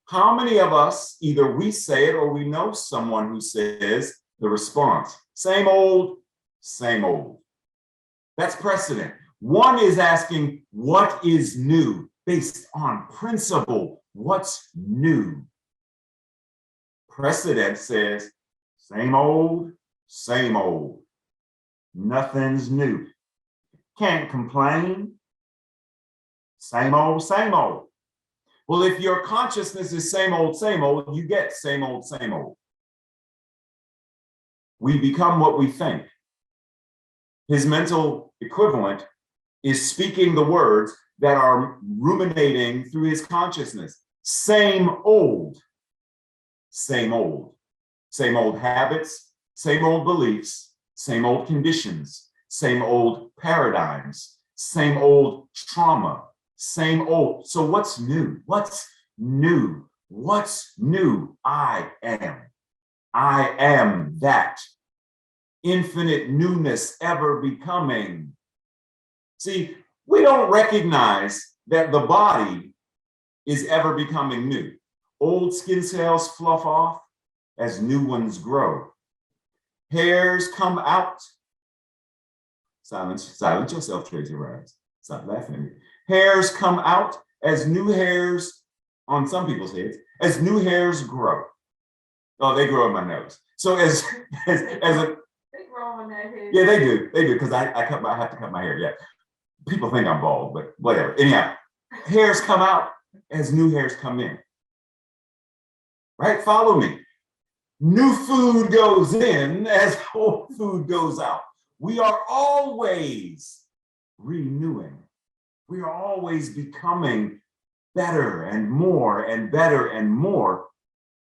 How many of us, either we say it or we know someone who says the response, same old, same old. That's precedent. One is asking, what is new? Based on principle, what's new? Precedent says, same old, same old. Nothing's new. Can't complain. Same old, same old. Well, if your consciousness is same old, you get same old, same old. We become what we think. His mental equivalent is speaking the words that are ruminating through his consciousness. Same old, same old. Same old habits, same old beliefs, same old conditions, same old paradigms, same old trauma, same old. So what's new? What's new? What's new? I am that. Infinite newness ever becoming. See, we don't recognize that the body is ever becoming new. Old skin cells fluff off as new ones grow. Hairs come out. Silence yourself, Tracy Rhymes. Stop laughing at me. Hairs come out as new hairs on some people's heads, as new hairs grow. Oh, they grow in my nose. So as a They grow in their head. yeah, they do, because I have to cut my hair. Yeah, people think I'm bald, but whatever. Anyhow, hairs come out as new hairs come in. Right? Follow me. New food goes in as old food goes out. We are always renewing. We are always becoming better and more and better and more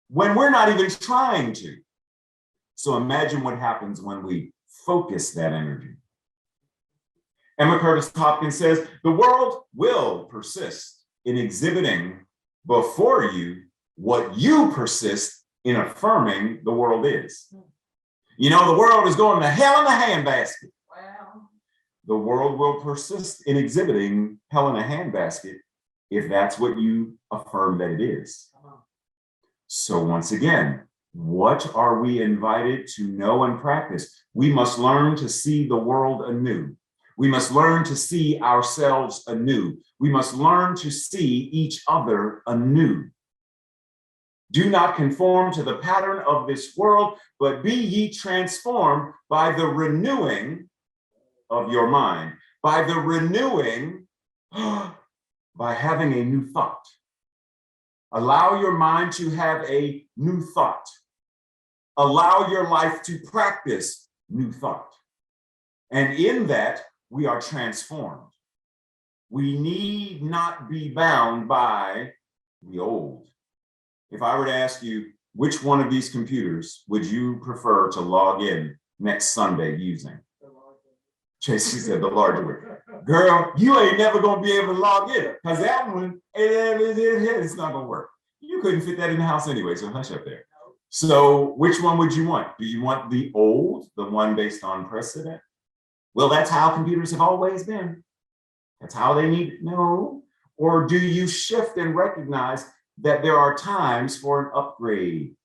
when we're not even trying to. So imagine what happens when we focus that energy. Emma Curtis Hopkins says, the world will persist in exhibiting before you what you persist in affirming the world is. You know, the world is going to hell in a handbasket. Wow. The world will persist in exhibiting hell in a handbasket if that's what you affirm that it is. So once again, what are we invited to know and practice? We must learn to see the world anew. We must learn to see ourselves anew. We must learn to see each other anew. Do not conform to the pattern of this world, but be ye transformed by the renewing of your mind, by the renewing, by having a new thought. Allow your mind to have a new thought. Allow your life to practice new thought. And in that, we are transformed. We need not be bound by the old. If I were to ask you, which one of these computers would you prefer to log in next Sunday using? Tracy said the larger one. Girl, you ain't never gonna be able to log in because that one, it's not gonna work. You couldn't fit that in the house anyway, so hush up there. So which one would you want? Do you want the old, the one based on precedent? Well, that's how computers have always been. That's how they need to know. Or do you shift and recognize that there are times for an upgrade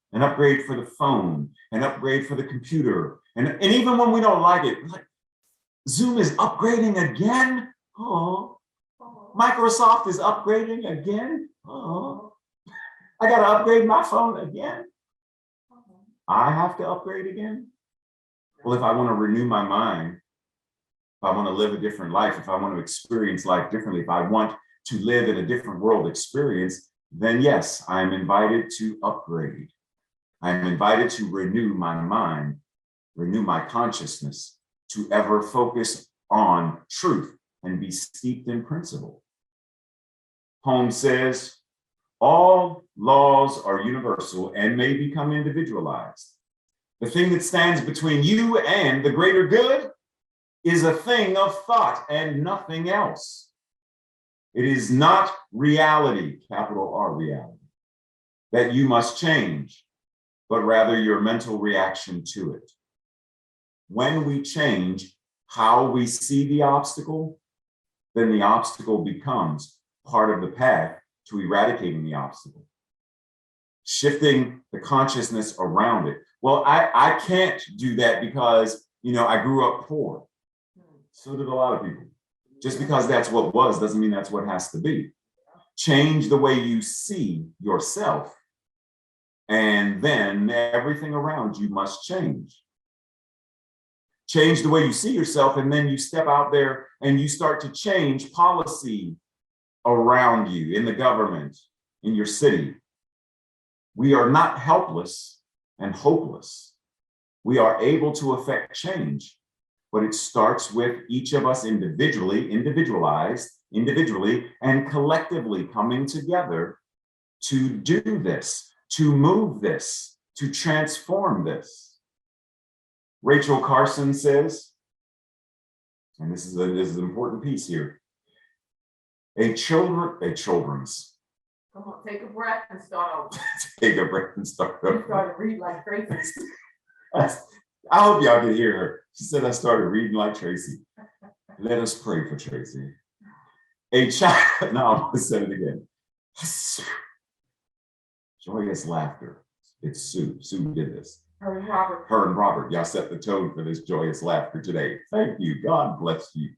for the phone, an upgrade for the computer. And even when we don't like it, like, Zoom is upgrading again? Oh, Microsoft is upgrading again? Oh, I gotta upgrade my phone again? I have to upgrade again? Well, if I wanna renew my mind, if I wanna live a different life, if I wanna experience life differently, if I want to live in a different world experience, then yes, I'm invited to upgrade. I'm invited to renew my mind, renew my consciousness, to ever focus on truth and be steeped in principle. Holmes says, all laws are universal and may become individualized. The thing that stands between you and the greater good is a thing of thought and nothing else. It is not reality, capital R reality, that you must change, but rather your mental reaction to it. When we change how we see the obstacle, then the obstacle becomes part of the path to eradicating the obstacle. Shifting the consciousness around it. Well, I can't do that because, I grew up poor. So did a lot of people. Just because that's what was doesn't mean that's what has to be. Change the way you see yourself, and then everything around you must change. Change the way you see yourself, and then you step out there and you start to change policy around you in the government, in your city. We are not helpless and hopeless. We are able to affect change. But it starts with each of us individually, and collectively coming together to do this, to move this, to transform this. Rachel Carson says, and this is an important piece here, a children's. Come on, take a breath and start over. Take a breath and start You over. started reading like Tracy. I hope y'all can hear her. She said I started reading like Tracy. Let us pray for Tracy. A child, no, I'm gonna say it again. Joyous laughter. It's Sue. Sue did this. Her and Robert. Her and Robert, y'all set the tone for this joyous laughter today. Thank you. God bless you.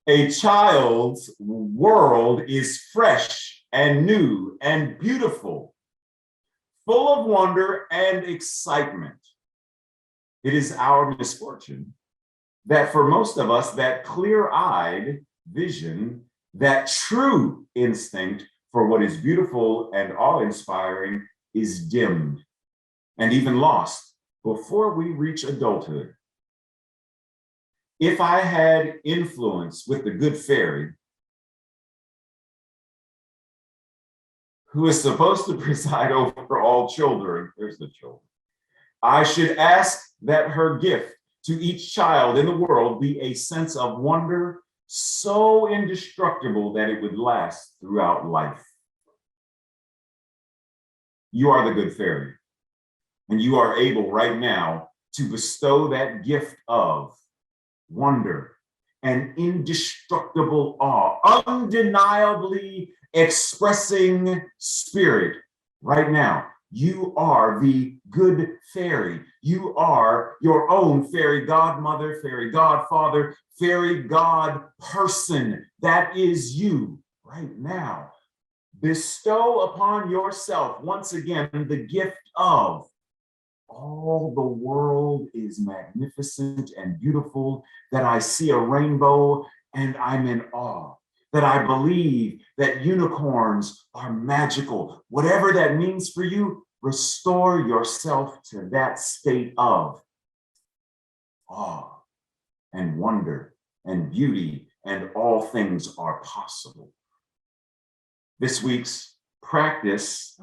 A child's world is fresh and new and beautiful, full of wonder and excitement. It is our misfortune that for most of us, that clear-eyed vision, that true instinct for what is beautiful and awe-inspiring is dimmed and even lost before we reach adulthood. If I had influence with the good fairy, who is supposed to preside over all children, there's the children, I should ask that her gift to each child in the world be a sense of wonder so indestructible that it would last throughout life. You are the good fairy, and you are able right now to bestow that gift of wonder and indestructible awe, undeniably expressing spirit right now. You are the good fairy. You are your own fairy godmother, fairy godfather, fairy god person. That is you right now. Bestow upon yourself once again the gift of all the world is magnificent and beautiful, that I see a rainbow and I'm in awe, that I believe that unicorns are magical. Whatever that means for you, restore yourself to that state of awe and wonder and beauty, and all things are possible. This week's practice,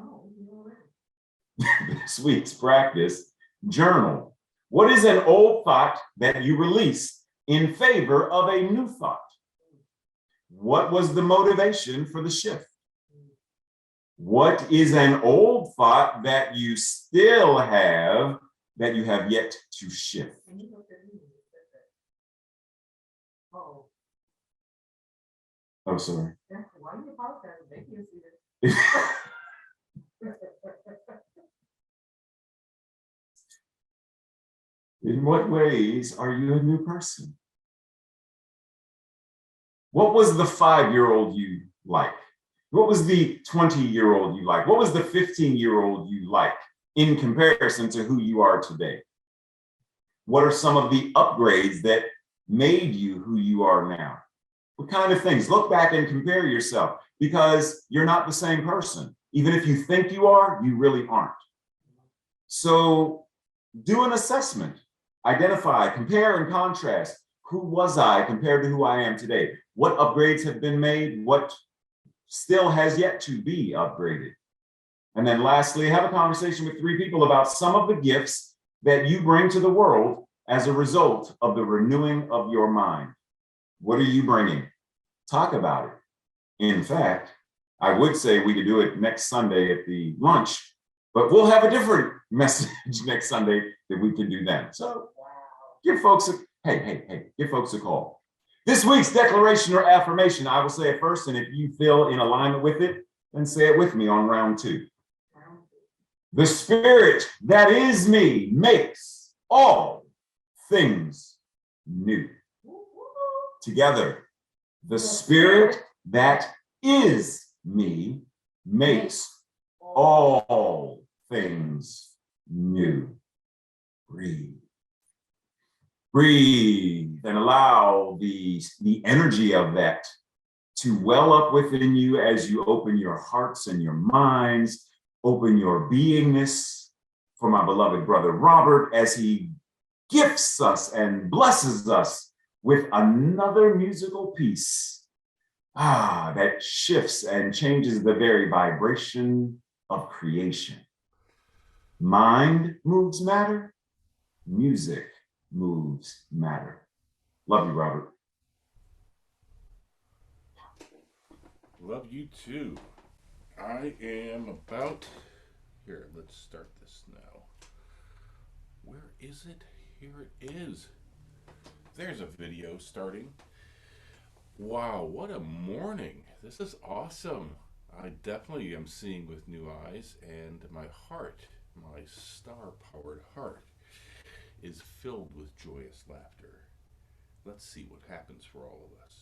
journal. What is an old thought that you released in favor of a new thought? What was the motivation for the shift? What is an old thought that you still have that you have yet to shift? Oh, sorry. Why are you apologizing? They can't see this. In what ways are you a new person? What was the 5-year-old you like? What was the 20-year-old you like? What was the 15-year-old you like in comparison to who you are today? What are some of the upgrades that made you who you are now? What kind of things? Look back and compare yourself, because you're not the same person. Even if you think you are, you really aren't. So do an assessment, identify, compare and contrast. Who was I compared to who I am today? What upgrades have been made? What still has yet to be upgraded? And then lastly, have a conversation with 3 people about some of the gifts that you bring to the world as a result of the renewing of your mind. What are you bringing? Talk about it. In fact, I would say we could do it next Sunday at the lunch, but we'll have a different message next Sunday that we can do then. So give folks give folks a call. This week's declaration or affirmation, I will say it first, and if you feel in alignment with it, then say it with me on round 2. The spirit that is me makes all things new. Together, the spirit that is me makes all things new. Breathe. Breathe and allow the energy of that to well up within you as you open your hearts and your minds, open your beingness for my beloved brother Robert as he gifts us and blesses us with another musical piece that shifts and changes the very vibration of creation. Mind moves matter. Music moves matter. Love you, Robert. Love you too. I am about, here, let's start this now. Where is it? Here it is. There's a video starting. Wow, what a morning. This is awesome. I definitely am seeing with new eyes, and my heart, my star-powered heart, is filled with joyous laughter. Let's see what happens for all of us.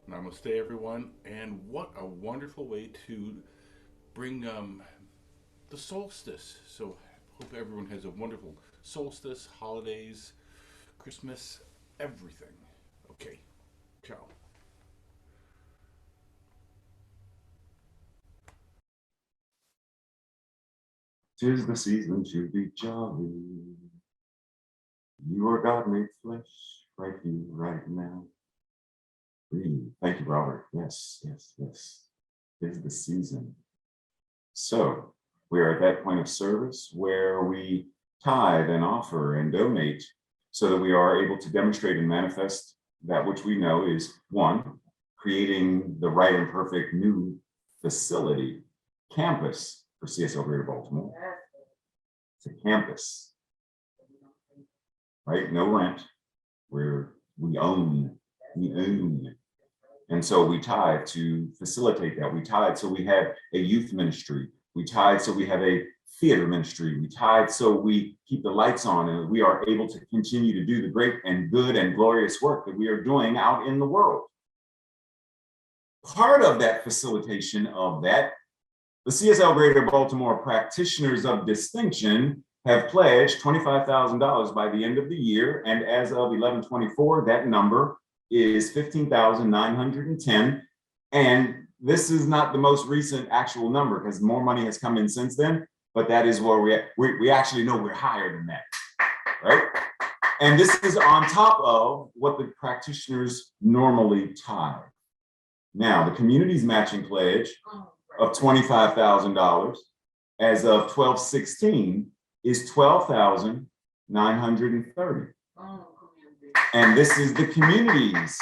Namaste, everyone, and what a wonderful way to bring the solstice. So hope everyone has a wonderful solstice, holidays, Christmas, everything. Okay, ciao. 'Tis the season to be jolly. You are God made flesh, right here, right now. Breathe. Thank you, Robert. Yes, yes, yes. 'Tis the season. So we are at that point of service where we tithe and offer and donate so that we are able to demonstrate and manifest that which we know is, one, creating the right and perfect new facility, campus for CSL Greater Baltimore. It's a campus, right? No rent. We own. And so we tithe to facilitate that. We tithe so we have a youth ministry. We tithe so we have a theater ministry. We tithe so we keep the lights on and we are able to continue to do the great and good and glorious work that we are doing out in the world. Part of that facilitation of that, the CSL Greater Baltimore Practitioners of Distinction have pledged $25,000 by the end of the year. And as of 11/24, that number is 15,910. And this is not the most recent actual number because more money has come in since then, but that is where we actually know we're higher than that, right? And this is on top of what the practitioners normally tithe. Now, the community's matching pledge of $25,000 as of 12/16 is 12,930. And this is the community's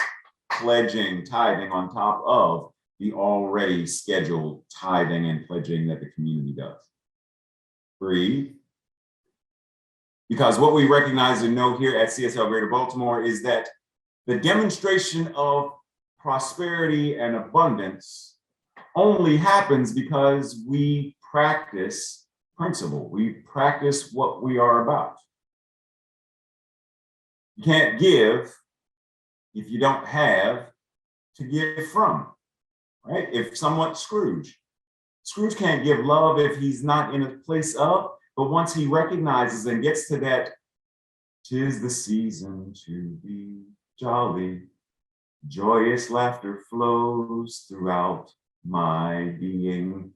pledging, tithing on top of the already scheduled tithing and pledging that the community does. Breathe. Because what we recognize and know here at CSL Greater Baltimore is that the demonstration of prosperity and abundance only happens because we practice principle. We practice what we are about. You can't give if you don't have to give from, right? If someone, Scrooge can't give love if he's not in a place of, but once he recognizes and gets to that, 'tis the season to be jolly, joyous laughter flows throughout my being.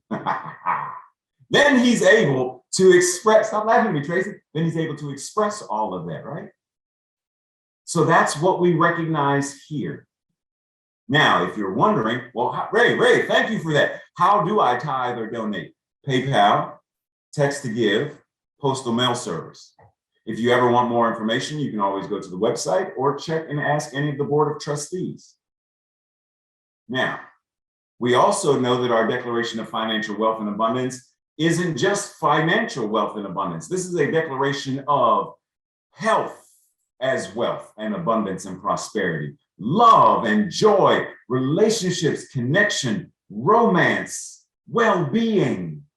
Then he's able to express, stop laughing at me, Tracy. Then he's able to express all of that, right? So that's what we recognize here. Now, if you're wondering, well, Ray, thank you for that. How do I tithe or donate? PayPal, text to give, postal mail service. If you ever want more information, you can always go to the website or check and ask any of the board of trustees. Now, we also know that our declaration of financial wealth and abundance isn't just financial wealth and abundance. This is a declaration of health as wealth and abundance and prosperity, love and joy, relationships, connection, romance, well-being,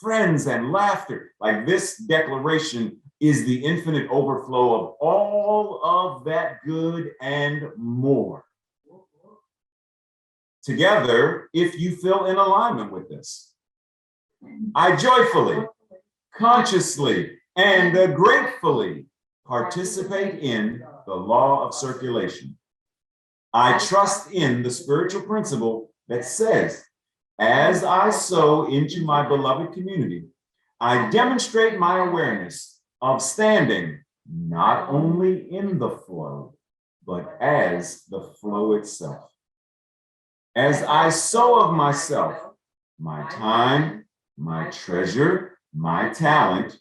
friends and laughter. Like, this declaration is the infinite overflow of all of that good and more. Together, if you feel in alignment with this, I joyfully, consciously, and gratefully participate in the law of circulation. I trust in the spiritual principle that says, as I sow into my beloved community, I demonstrate my awareness of standing not only in the flow, but as the flow itself. As I sow of myself, my time, my treasure, my talent,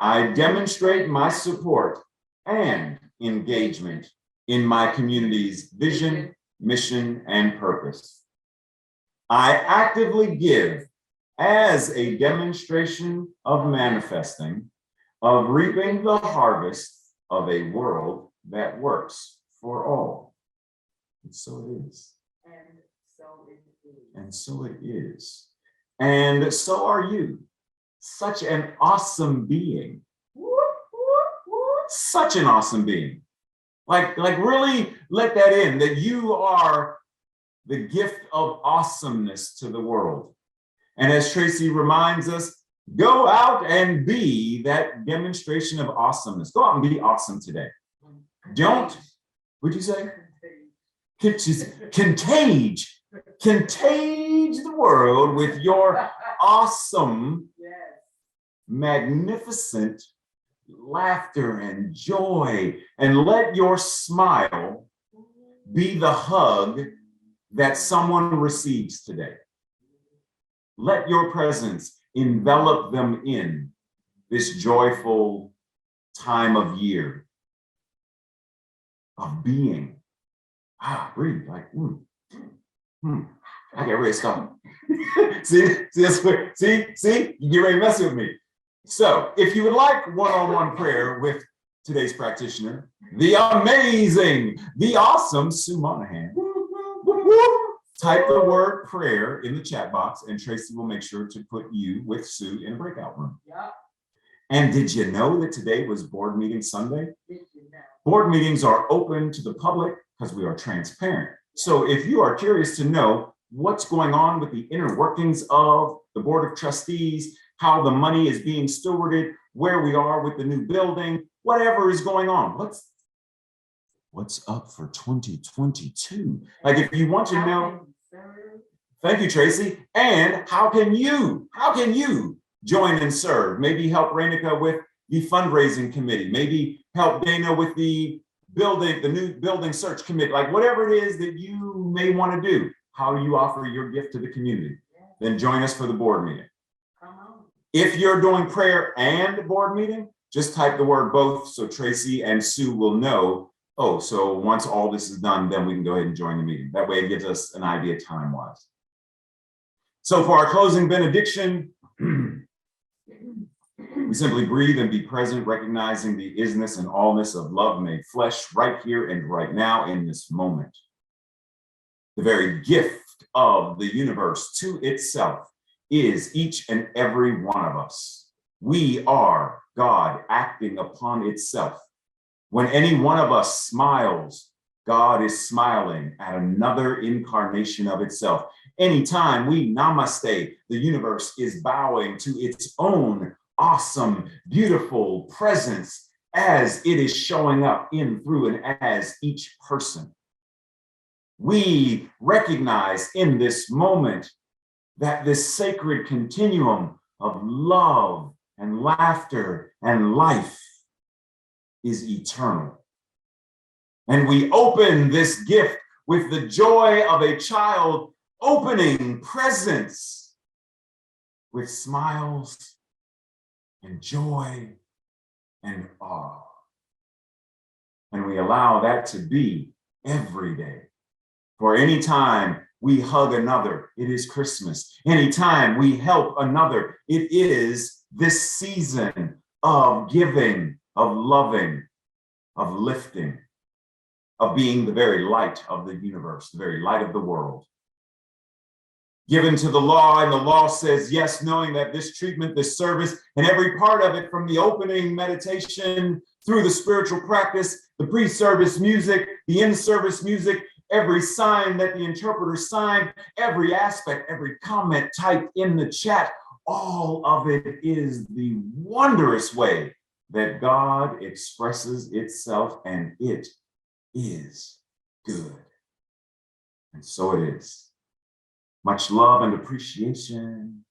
I demonstrate my support and engagement in my community's vision, mission, and purpose. I actively give as a demonstration of manifesting, of reaping the harvest of a world that works for all. And so it is. And so it is. And so it is. And so are you. Such an awesome being. Such an awesome being. Like really let that in, that you are the gift of awesomeness to the world. And as Tracy reminds us, go out and be that demonstration of awesomeness. Go out and be awesome today. Don't, what'd you say? Contage the world with your awesome, magnificent laughter and joy, and let your smile be the hug that someone receives today. Let your presence envelop them in this joyful time of year of being. Breathe, like, I get ready to stop. See, you get ready to mess with me. So if you would like one-on-one prayer with today's practitioner, the amazing, the awesome Sue Monahan, type the word prayer in the chat box, and Tracy will make sure to put you with Sue in a breakout room. Yep. And did you know that today was board meeting Sunday? Did you know? Board meetings are open to the public because we are transparent. So if you are curious to know what's going on with the inner workings of the Board of Trustees, how the money is being stewarded, where we are with the new building, whatever is going on, what's up for 2022? Like if you want to know, thank you, Tracy. And how can you join and serve? Maybe help Rainica with the fundraising committee, maybe help Dana with the new building search committee, like whatever it is that you may want to do. How do you offer your gift to the community? Then join us for the board meeting. If you're doing prayer and board meeting, just type the word both so Tracy and Sue will know, oh, so once all this is done, then we can go ahead and join the meeting. That way it gives us an idea time-wise. So for our closing benediction, we simply breathe and be present, recognizing the isness and allness of love made flesh right here and right now in this moment. The very gift of the universe to itself is each and every one of us. We are God acting upon itself. When any one of us smiles, God is smiling at another incarnation of itself. Anytime we namaste, the universe is bowing to its own awesome, beautiful presence as it is showing up in, through, and as each person. We recognize in this moment that this sacred continuum of love and laughter and life is eternal. And we open this gift with the joy of a child opening presents with smiles and joy and awe. And we allow that to be every day. For any time we hug another, it is Christmas. Anytime we help another, it is this season of giving, of loving, of lifting, of being the very light of the universe, the very light of the world. Given to the law, and the law says yes, knowing that this treatment, this service, and every part of it, from the opening meditation through the spiritual practice, the pre-service music, the in-service music, every sign that the interpreter signed, every aspect, every comment typed in the chat, all of it is the wondrous way that God expresses itself, and it is good. And so it is. Much love and appreciation.